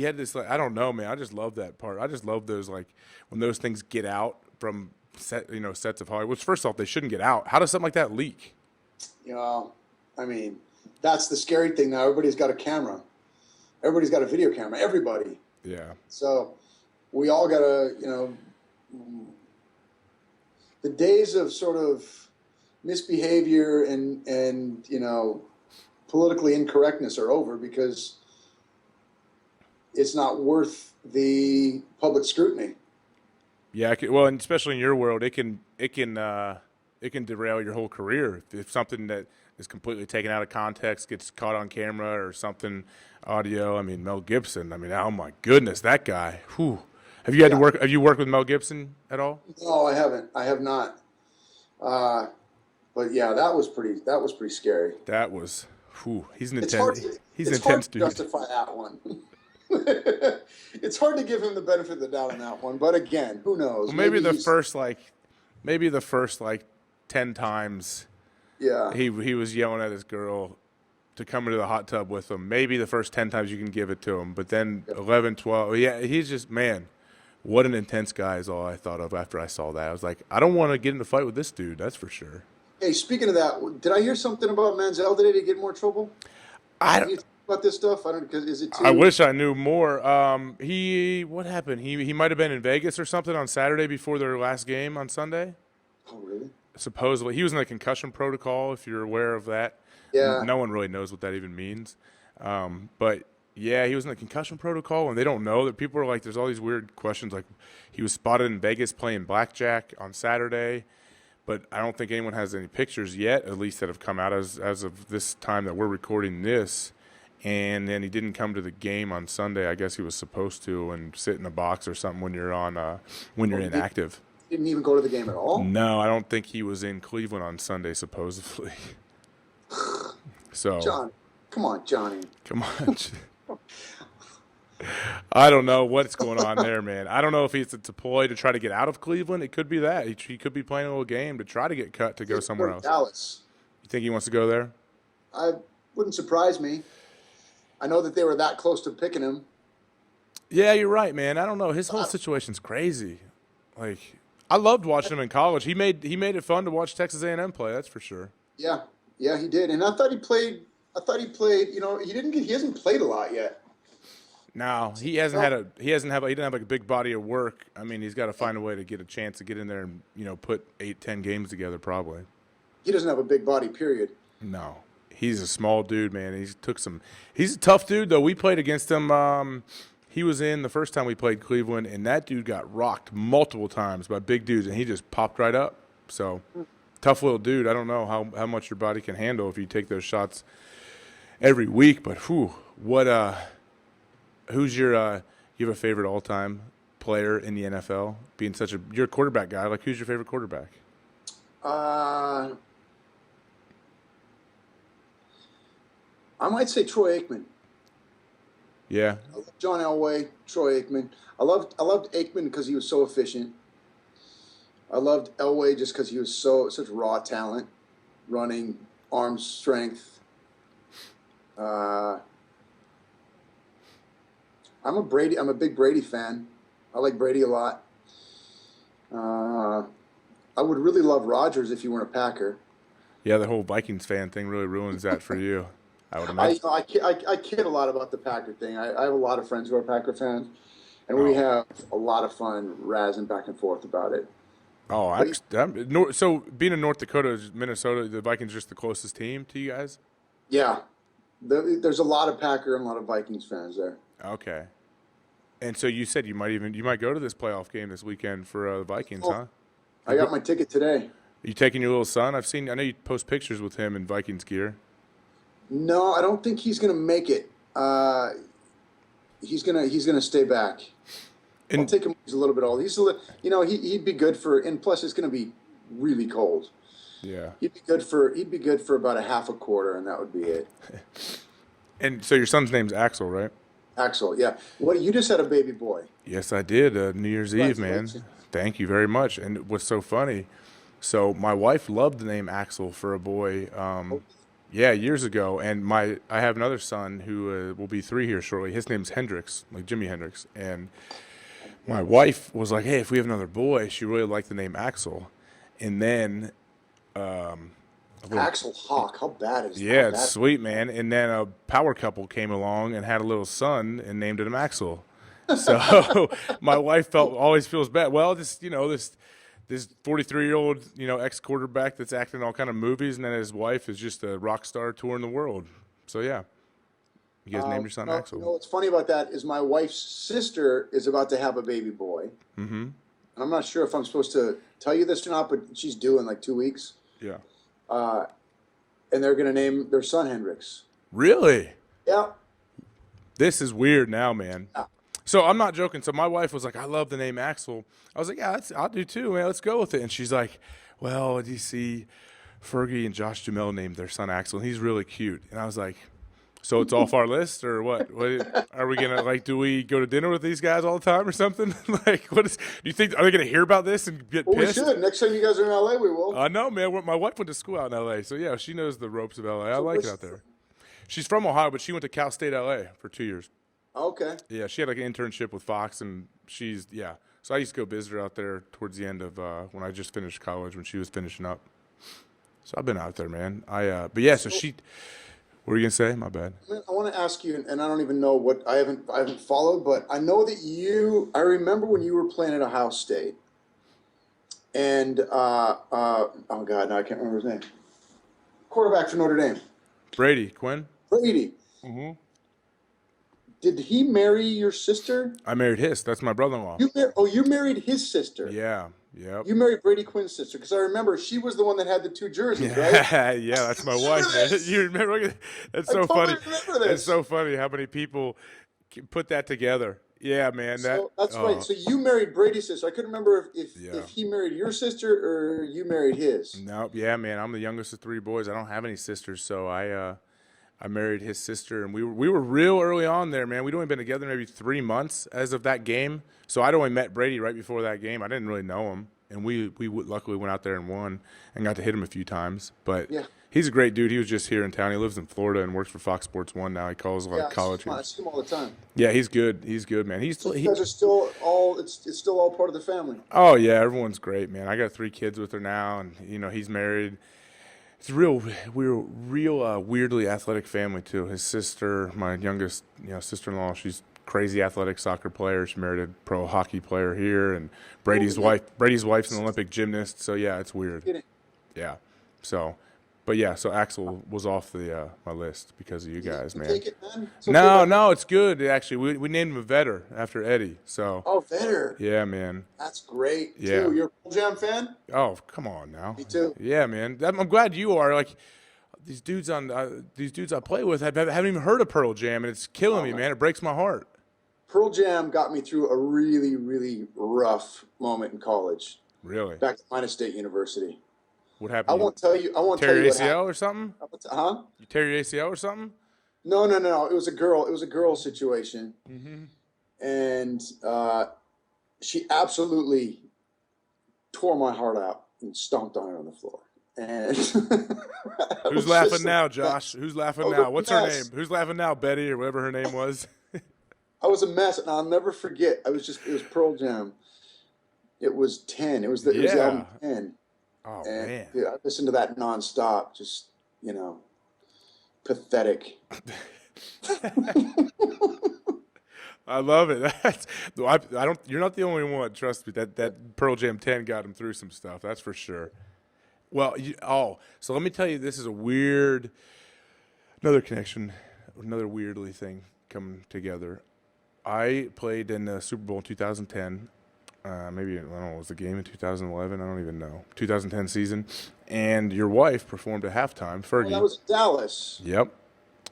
had this like, I don't know, man. I just love that part. I just love those like when those things get out from sets of Hollywood. Which first off, they shouldn't get out. How does something like that leak? I mean, that's the scary thing now. Everybody's got a camera. Everybody's got a video camera. Everybody. Yeah. So we all got to, the days of sort of misbehavior and politically incorrectness are over because it's not worth the public scrutiny. Yeah, well, and especially in your world, it can derail your whole career if something that is completely taken out of context gets caught on camera or something audio. I mean, Mel Gibson. I mean, oh my goodness, that guy. Whew. Have you had to work? Have you worked with Mel Gibson at all? No, I haven't. I have not. But yeah, that was pretty scary. That was. Whew, he's an intense. It's hard to dude. Justify that one. It's hard to give him the benefit of the doubt on that one, but again, who knows? Well, maybe the first 10 times. Yeah. He was yelling at his girl to come into the hot tub with him. Maybe the first 10 times you can give it to him, but then 11, 12. Yeah, he's just, man, what an intense guy is all I thought of after I saw that. I was like, I don't want to get in a fight with this dude. That's for sure. Hey, speaking of that, did I hear something about Manziel today to get more trouble? I don't. About this stuff? I don't, because is it too... I wish I knew more. What happened? He might have been in Vegas or something on Saturday before their last game on Sunday. Oh, really? Supposedly. He was in the concussion protocol, if you're aware of that. Yeah. No one really knows what that even means. But, yeah, he was in the concussion protocol, and they don't know. That people are like, there's all these weird questions. Like, he was spotted in Vegas playing blackjack on Saturday, but I don't think anyone has any pictures yet, at least that have come out as of this time that we're recording this. And then he didn't come to the game on Sunday. I guess he was supposed to and sit in a box or something when you're inactive. Didn't even go to the game at all? No, I don't think he was in Cleveland on Sunday, supposedly. So, John, come on, Johnny. Come on. I don't know what's going on there, man. I don't know if it's a ploy to try to get out of Cleveland. It could be that. He could be playing a little game to try to get cut to go somewhere else. Dallas. You think he wants to go there? Wouldn't surprise me. I know that they were that close to picking him. Yeah, you're right, man. I don't know. His whole situation's crazy. Like, I loved watching him in college. He made it fun to watch Texas A&M play. That's for sure. Yeah, he did. And I thought he played. He hasn't played a lot yet. No, he didn't have like a big body of work. I mean, he's got to find a way to get a chance to get in there and put 8-10 games together probably. He doesn't have a big body, period. No. He's a small dude, man. He's a tough dude, though. We played against him. He was in the first time we played Cleveland, and that dude got rocked multiple times by big dudes, and he just popped right up. So, tough little dude. I don't know how much your body can handle if you take those shots every week, but who's your you have a favorite all-time player in the NFL? You're a quarterback guy. Like, who's your favorite quarterback? I might say Troy Aikman. Yeah. I love John Elway, Troy Aikman. I loved Aikman because he was so efficient. I loved Elway just because he was such raw talent, running, arm strength. I'm a big Brady fan. I like Brady a lot. I would really love Rodgers if you weren't a Packer. Yeah, the whole Vikings fan thing really ruins that for you, I would imagine. I kid a lot about the Packer thing. I have a lot of friends who are Packer fans, and we have a lot of fun razzing back and forth about it. So being in North Dakota, Minnesota, the Vikings just the closest team to you guys? Yeah. There's a lot of Packer and a lot of Vikings fans there. Okay. And so you said you might go to this playoff game this weekend for the Vikings, huh? I got my ticket today. You taking your little son? I know you post pictures with him in Vikings gear. No, I don't think he's going to make it. He's gonna stay back. I'll take him when he's a little bit old. He'd be good for, and plus it's going to be really cold. Yeah. He'd be good for about a half a quarter, and that would be it. And so your son's name's Axel, right? Axel, yeah. You just had a baby boy. Yes, I did. New Year's Eve, man. Thank you very much. And what's so funny, so my wife loved the name Axel for a boy. Yeah, years ago. And I have another son who will be 3 here shortly. His name's Hendrix, like Jimi Hendrix. And my wife was like, hey, if we have another boy, she really liked the name Axel. And then Axel Hawk, how bad is that? Yeah, it's sweet, man. And then a power couple came along and had a little son and named him Axel. So my wife always feels bad. Well, this 43-year-old, ex-quarterback that's acting in all kind of movies, and then his wife is just a rock star touring the world. So yeah, you guys named your son Axel. What's funny about that is my wife's sister is about to have a baby boy. Mm-hmm. And I'm not sure if I'm supposed to tell you this or not, but she's due in like 2 weeks. Yeah. And they're going to name their son Hendrix. Really? Yeah. This is weird now, man. Yeah. So I'm not joking. So my wife was like, I love the name Axel. I was like, yeah, I'll do too, man. Let's go with it. And she's like, well, do you see Fergie and Josh Duhamel named their son Axel, and he's really cute. And I was like, so it's off our list or what? Are we going to, do we go to dinner with these guys all the time or something? Do you think, are they going to hear about this and get pissed? We should. Next time you guys are in L.A., we will. No, man. My wife went to school out in L.A., so yeah, she knows the ropes of L.A. I like it out there. She's from Ohio, but she went to Cal State L.A. for 2 years. Okay. Yeah, she had an internship with Fox, and so I used to go visit her out there towards the end of when I just finished college, when she was finishing up. So I've been out there, man. But yeah, so she. What were you gonna say? My bad. I want to ask you, and I don't even know what I haven't followed, but I know that I remember when you were playing at Ohio State, and oh god, no, I can't remember his name. Quarterback for Notre Dame. Quinn. Brady. Mm-hmm. Did he marry your sister? I married his. That's my brother-in-law. You married his sister. Yeah. Yep. You married Brady Quinn's sister, because I remember she was the one that had the 2 jerseys, right? Yeah, that's my wife, man. You remember? That's so funny. It's so funny how many people can put that together. Yeah, man. That's right. So you married Brady's sister. I couldn't remember if he married your sister or you married his. No, yeah, man. I'm the youngest of 3 boys. I don't have any sisters, so I married his sister, and we were real early on there, man. We'd only been together maybe 3 months as of that game. So I'd only met Brady right before that game. I didn't really know him, and we luckily went out there and won and got to hit him a few times. But he's a great dude. He was just here in town. He lives in Florida and works for Fox Sports 1 now. He calls a lot of college games. I see him all the time. Yeah, he's good. He's good, man. You guys are still it's still all part of the family. Oh, yeah, everyone's great, man. I got 3 kids with her now, and, he's married. It's we're real weirdly athletic family too. His sister, my youngest, sister-in-law, she's crazy athletic soccer player. She married a pro hockey player here, and Brady's wife's an Olympic gymnast. So yeah, it's weird. Yeah. So, But yeah, so Axel was off the my list because of you guys, man. Take it, man. No, it's good. Actually, we named him a Vetter after Eddie. So. Oh, Vetter. Yeah, man. That's great. Yeah. Too. You're a Pearl Jam fan? Oh, come on now. Me too. Yeah, man. I'm glad you are. Like these dudes I play with haven't even heard of Pearl Jam, and it's killing me, man. It breaks my heart. Pearl Jam got me through a really, really rough moment in college. Really? Back to Minot State University. What happened? I won't tell you. Tear your what ACL happened. or something? Huh? You tear your ACL or something? No. It was a girl. It was a girl situation. Mm-hmm. And she absolutely tore my heart out and stomped on it on the floor. And who's laughing now, Josh? Who's laughing now? What's her name? Mess. Who's laughing now? Betty or whatever her name was. I was a mess, and I'll never forget. It was Pearl Jam. It was 10. It was the album 10. Oh, and man. Dude, I listened to that nonstop. Just, pathetic. I love it. I don't. You're not the only one. Trust me. That Pearl Jam 10 got him through some stuff. That's for sure. Well, so let me tell you, this is another connection, another weirdly thing coming together. I played in the Super Bowl in 2010. Maybe, I don't know, was the game in 2011? I don't even know. 2010 season. And your wife performed at halftime, Fergie. Oh, that was Dallas. Yep.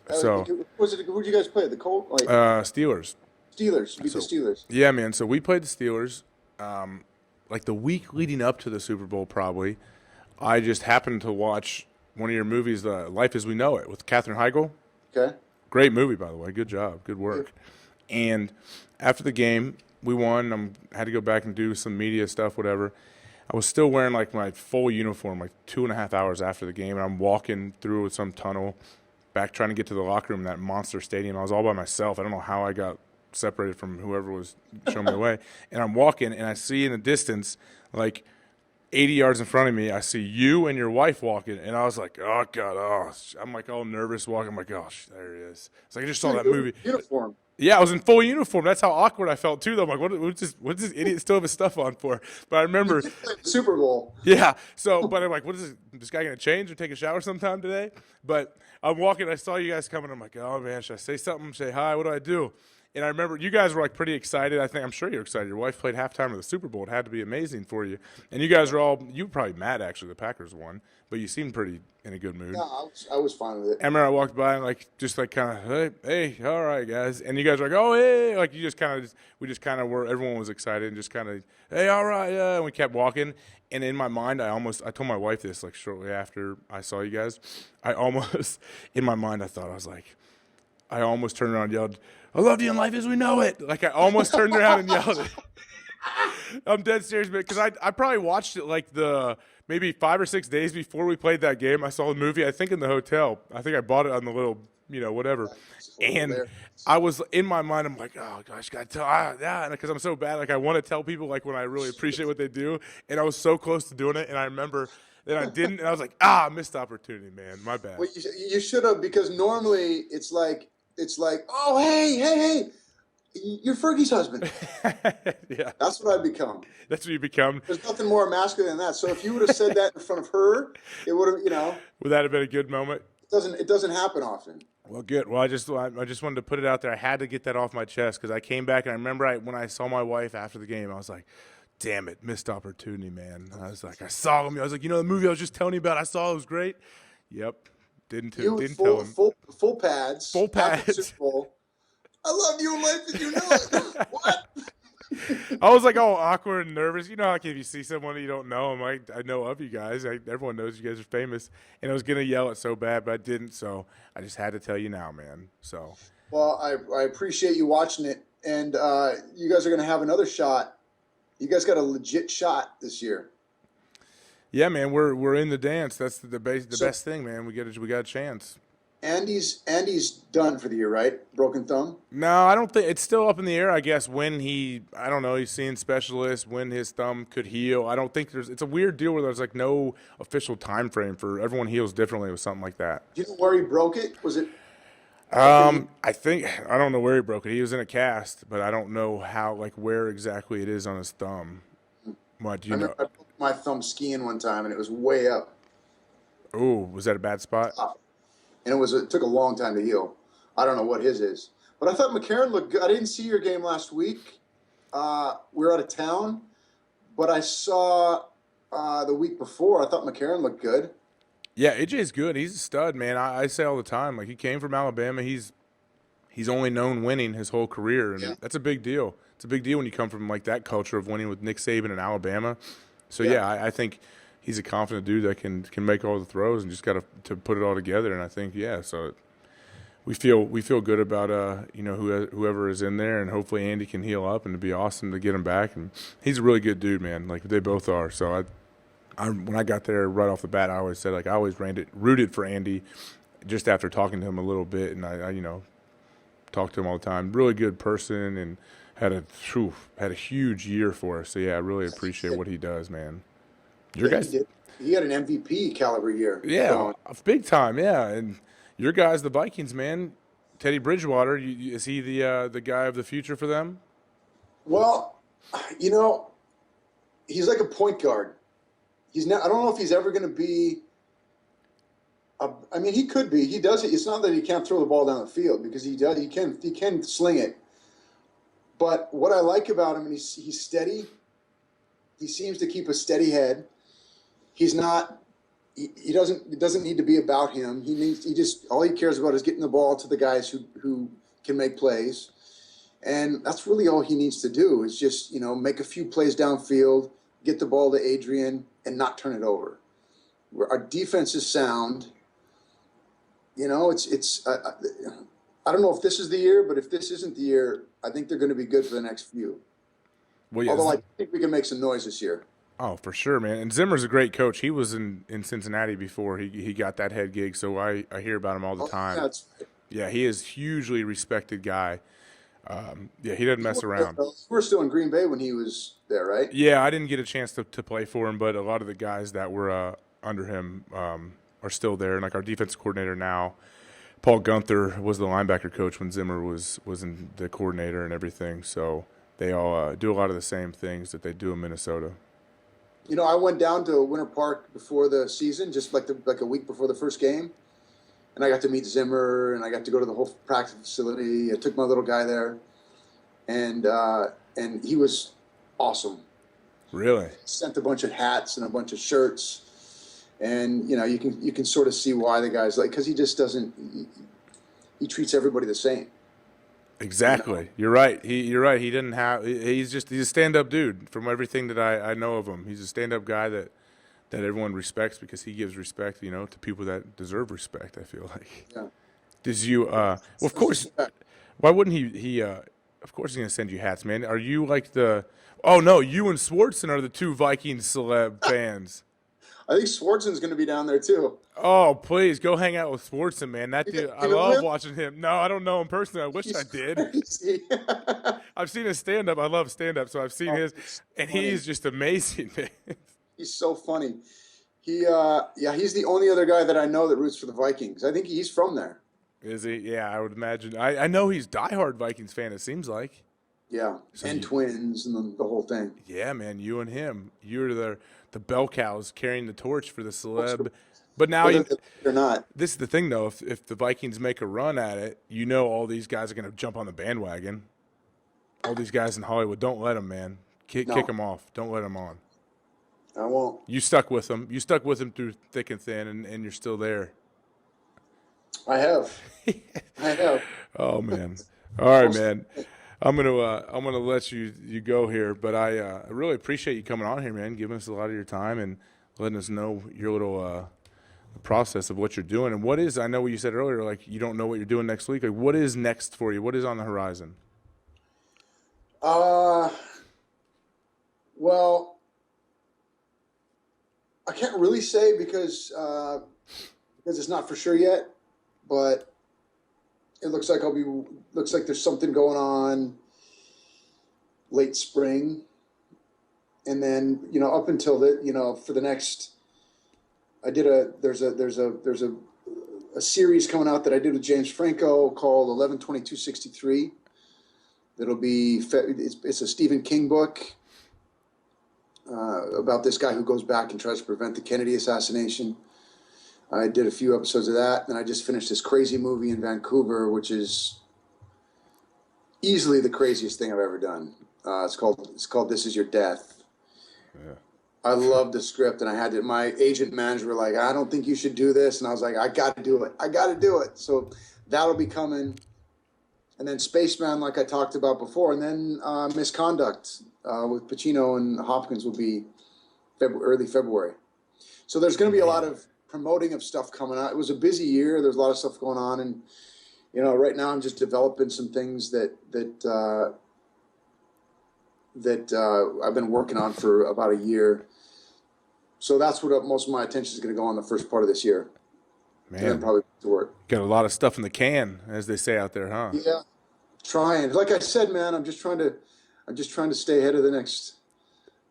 Who did you guys play? The Colts? Steelers. Steelers. You beat the Steelers. Yeah, man. So we played the Steelers. Like the week leading up to the Super Bowl, probably. I just happened to watch one of your movies, Life as We Know It, with Katherine Heigl. Okay. Great movie, by the way. Good job. Good work. And after the game, we won. I had to go back and do some media stuff, whatever. I was still wearing, like, my full uniform, like 2.5 hours after the game, and I'm walking through some tunnel back trying to get to the locker room in that monster stadium. I was all by myself. I don't know how I got separated from whoever was showing me the way. And I'm walking, and I see in the distance, like, 80 yards in front of me, I see you and your wife walking, and I was like, oh, God, I'm like all nervous walking. I'm like, gosh, there he is. It's like I just saw that movie. Uniform. Yeah, I was in full uniform. That's how awkward I felt, too, though. I'm like, what's this idiot still have his stuff on for? But I remember. Super Bowl. Yeah. So, but I'm like, what is this guy going to change or take a shower sometime today? But I'm walking. I saw you guys coming. I'm like, oh, man, should I say something? Say hi? What do I do? And I remember you guys were like pretty excited. I'm sure you're excited. Your wife played halftime of the Super Bowl. It had to be amazing for you. And you guys were you were probably mad, actually, the Packers won. But you seemed pretty in a good mood. No, I was fine with it. I remember I walked by and kind of, hey, all right, guys. And you guys were like, oh, hey. Like we just kind of were, everyone was excited and just kind of, hey, all right, yeah. And we kept walking. And in my mind, I told my wife this like shortly after I saw you guys. In my mind, I almost turned around and yelled, I love you in life as we know it. Like I almost turned around and yelled it. I'm dead serious, man, because I probably watched it like maybe 5 or 6 days before we played that game. I saw the movie, I think in the hotel. I think I bought it on the little, whatever. And I was in my mind, I'm like, oh gosh, gotta tell, because I'm so bad. Like I want to tell people like when I really appreciate what they do, and I was so close to doing it, and I remember. Then I didn't, and I was like, missed opportunity, man. My bad. Well, you should have, because normally it's like, oh, hey, you're Fergie's husband. Yeah. That's what I've become. That's what you become. There's nothing more masculine than that. So if you would have said that in front of her, it would have, Would that have been a good moment? It doesn't happen often. Well, good. Well, I just wanted to put it out there. I had to get that off my chest because I came back, and I remember when I saw my wife after the game, I was like, damn it, missed opportunity, man. I was like, I saw him. I was like, the movie I was just telling you about, I saw it was great. Yep. Didn't tell him. Full pads. Full pads. Super Bowl. I love you in life as you know it. What? I was like all awkward and nervous. Like if you see someone you don't know, I know of you guys. Everyone knows you guys are famous. And I was going to yell it so bad, but I didn't. So I just had to tell you now, man. So. Well, I appreciate you watching it. And you guys are going to have another shot. You guys got a legit shot this year. Yeah, man, we're in the dance. That's the best thing, man. We got a chance. Andy's done for the year, right? Broken thumb? No, I don't think it's still up in the air. I guess he's seeing specialists, when his thumb could heal. I don't think it's a weird deal where there's like no official time frame for everyone heals differently with something like that. Do you know where he broke it? Was it? I don't know where he broke it. He was in a cast, but I don't know where exactly it is on his thumb. What do you know? I broke my thumb skiing one time, and it was way up. Oh, was that a bad spot? And it took a long time to heal. I don't know what his is. But I thought McCarron looked good. I didn't see your game last week. We were out of town. But I saw the week before. I thought McCarron looked good. Yeah, AJ's good. He's a stud, man. I say all the time, like, he came from Alabama. He's only known winning his whole career, and that's a big deal. It's a big deal when you come from, like, that culture of winning with Nick Saban in Alabama. So, I think he's a confident dude that can make all the throws and just got to put it all together. And I think, so we feel good about whoever is in there, and hopefully Andy can heal up, and it'd be awesome to get him back. And he's a really good dude, man. Like, they both are. So when I got there right off the bat, I always said, like, I always rooted for Andy just after talking to him a little bit, and I talked to him all the time. Really good person, and had a huge year for us. So I really appreciate what he does, man. Your guys, he had an MVP caliber year. Yeah, big time. Yeah, and your guys, the Vikings, man. Teddy Bridgewater, is he the guy of the future for them? Well, he's like a point guard. I don't know if he's ever going to be. He could be. He does it. It's not that he can't throw the ball down the field, because he does. He can sling it. But what I like about him, he's steady. He seems to keep a steady head. He's not. It doesn't need to be about him. All he cares about is getting the ball to the guys who can make plays, and that's really all he needs to do. Is just make a few plays downfield, get the ball to Adrian, and not turn it over. Our defense is sound. I don't know if this is the year, but if this isn't the year, I think they're going to be good for the next few. Well, although I think we can make some noise this year. Oh, for sure, man. And Zimmer's a great coach. He was in Cincinnati before he got that head gig, so I hear about him all the time. Yeah, he is a hugely respected guy. He doesn't mess around. We're still in Green Bay when he was there, right? Yeah, I didn't get a chance to play for him, but a lot of the guys that were under him are still there. And like our defense coordinator now, Paul Gunther, was the linebacker coach when Zimmer was in the coordinator and everything. So they all do a lot of the same things that they do in Minnesota. I went down to Winter Park before the season, just like a week before the first game, and I got to meet Zimmer, and I got to go to the whole practice facility. I took my little guy there, and he was awesome. Really? Sent a bunch of hats and a bunch of shirts, and you can sort of see why the guy's like, because he just doesn't. He treats everybody the same. Exactly. You're right. You're right. He didn't have. He's a stand-up dude. From everything that I know of him, he's a stand-up guy that everyone respects because he gives respect, to people that deserve respect. I feel like. Yeah. Does you? Well, of course. Why wouldn't he? Of course, he's gonna send you hats, man. Are you like the? Oh no, you and Swartzen are the two Vikings celeb fans. I think Swartzen's going to be down there too. Oh, please go hang out with Swartzen, man. That dude, I love watching him. No, I don't know him personally. I wish I did. I've seen his stand-up. I love stand-up, so I've seen his, and he's just amazing, man. He's so funny. He's the only other guy that I know that roots for the Vikings. I think he's from there. Is he? Yeah, I would imagine. I know he's diehard Vikings fan. It seems like. Yeah, so and twins and the whole thing. Yeah, man, you and him. You're the bell cows carrying the torch for the celeb. But now they're not. This is the thing, though. If the Vikings make a run at it, all these guys are going to jump on the bandwagon. All these guys in Hollywood, don't let them, man. Kick them off. Don't let them on. I won't. You stuck with them. You stuck with them through thick and thin, and you're still there. I have. I have. Oh, man. All right, man. I'm gonna let you go here, but I really appreciate you coming on here, man, giving us a lot of your time and letting us know your little process of what you're doing. And what is, I know what you said earlier, like you don't know what you're doing next week. Like, what is next for you? What is on the horizon? Well, I can't really say because it's not for sure yet, but it looks like there's something going on late spring. And then, up until for the next, there's a series coming out that I did with James Franco called 11/22/63. That'll be, it's a Stephen King book about this guy who goes back and tries to prevent the Kennedy assassination. I did a few episodes of that. Then I just finished this crazy movie in Vancouver, which is easily the craziest thing I've ever done. It's called This Is Your Death. Yeah. I loved the script, and I had to. My agent and manager were like, "I don't think you should do this," and I was like, "I got to do it. I got to do it." So that'll be coming, and then Spaceman, like I talked about before, and then Misconduct with Pacino and Hopkins will be early February. So there's going to be a lot of promoting of stuff coming out. It was a busy year. There's a lot of stuff going on, and right now I'm just developing some things that I've been working on for about a year. So that's what most of my attention is going to go on the first part of this year. Man, and then probably to work. Got a lot of stuff in the can, as they say out there, huh? Yeah, trying. Like I said, man, I'm just trying to stay ahead of the next.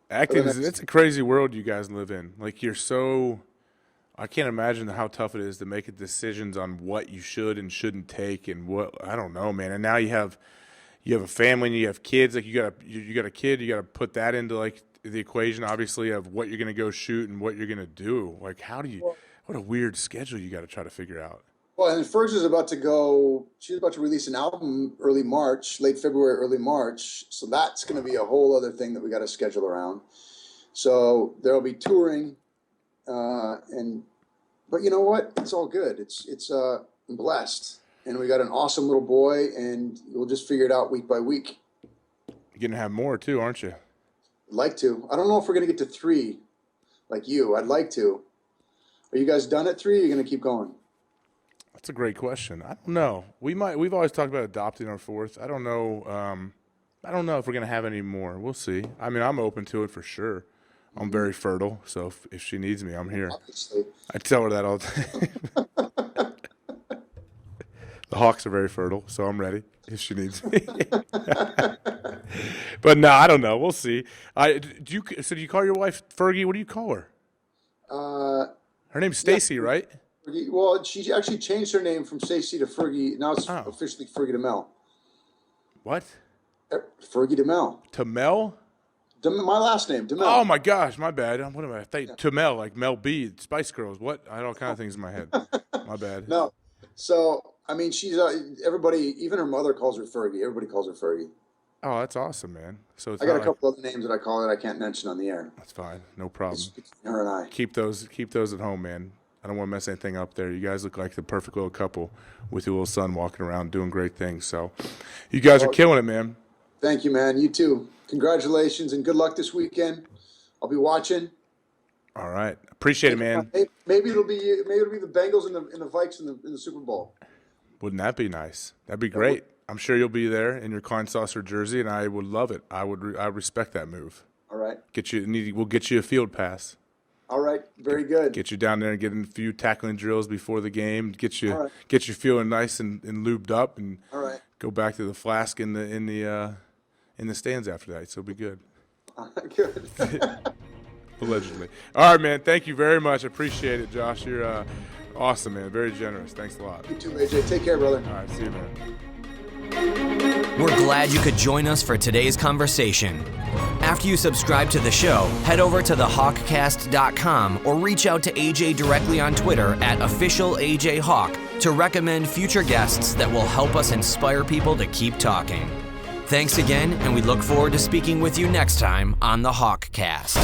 Acting, it's a crazy world you guys live in. Like I can't imagine how tough it is to make decisions on what you should and shouldn't take, and what I don't know, man. And now you have a family and you have kids. Like you got a kid, you got to put that into like the equation, obviously, of what you're gonna go shoot and what you're gonna do. Like what a weird schedule you got to try to figure out. Well, and Fergie's about to go. She's about to release an album late February, early March. So that's going to be a whole other thing that we got to schedule around. So there'll be touring, but you know what? It's all good. I'm blessed, and we got an awesome little boy, and we'll just figure it out week by week. You're gonna have more too, aren't you? I'd like to. I don't know if we're gonna get to 3, like you. I'd like to. Are you guys done at 3? Or are you gonna keep going? That's a great question. I don't know. We've always talked about adopting our 4th. I don't know. I don't know if we're gonna have any more. We'll see. I mean, I'm open to it for sure. I'm very fertile, so if she needs me, I'm here. Obviously. I tell her that all the time. The Hawks are very fertile, so I'm ready if she needs me. But no, I don't know. We'll see. Do you call your wife Fergie? What do you call her? Her name's Stacy, right? Fergie. Well, she actually changed her name from Stacy to Fergie. Now it's officially Fergie Duhamel. What? Fergie Duhamel. Duhamel? My last name, Duhamel. Oh my gosh, my bad. What am I? Duhamel, like Mel B, Spice Girls. What? I had all kind of things in my head. My bad. No. So I mean, she's everybody. Even her mother calls her Fergie. Everybody calls her Fergie. Oh, that's awesome, man. So it's I got a couple other names that I call it. I can't mention on the air. That's fine. No problem. It's her and I. Keep those at home, man. I don't want to mess anything up there. You guys look like the perfect little couple with your little son walking around doing great things. So you guys are killing it, man. Thank you, man. You too. Congratulations and good luck this weekend. I'll be watching. All right. Appreciate it, man. Maybe it'll be the Bengals and the Vikes in the Super Bowl. Wouldn't that be nice? That'd be great. I'm sure you'll be there in your corn saucer jersey, and I would love it. I respect that move. All right. We'll get you a field pass. All right. Very good. Get you down there and get in a few tackling drills before the game. Get you feeling nice and lubed up, and go back to the flask in the stands after that. So it'll be good. Good. Allegedly. All right, man. Thank you very much. Appreciate it, Josh. You're awesome, man. Very generous. Thanks a lot. You too, AJ. Take care, brother. All right. See you, man. We're glad you could join us for today's conversation. After you subscribe to the show, head over to thehawkcast.com or reach out to AJ directly on Twitter at @officialAJHawk to recommend future guests that will help us inspire people to keep talking. Thanks again, and we look forward to speaking with you next time on the HawkCast.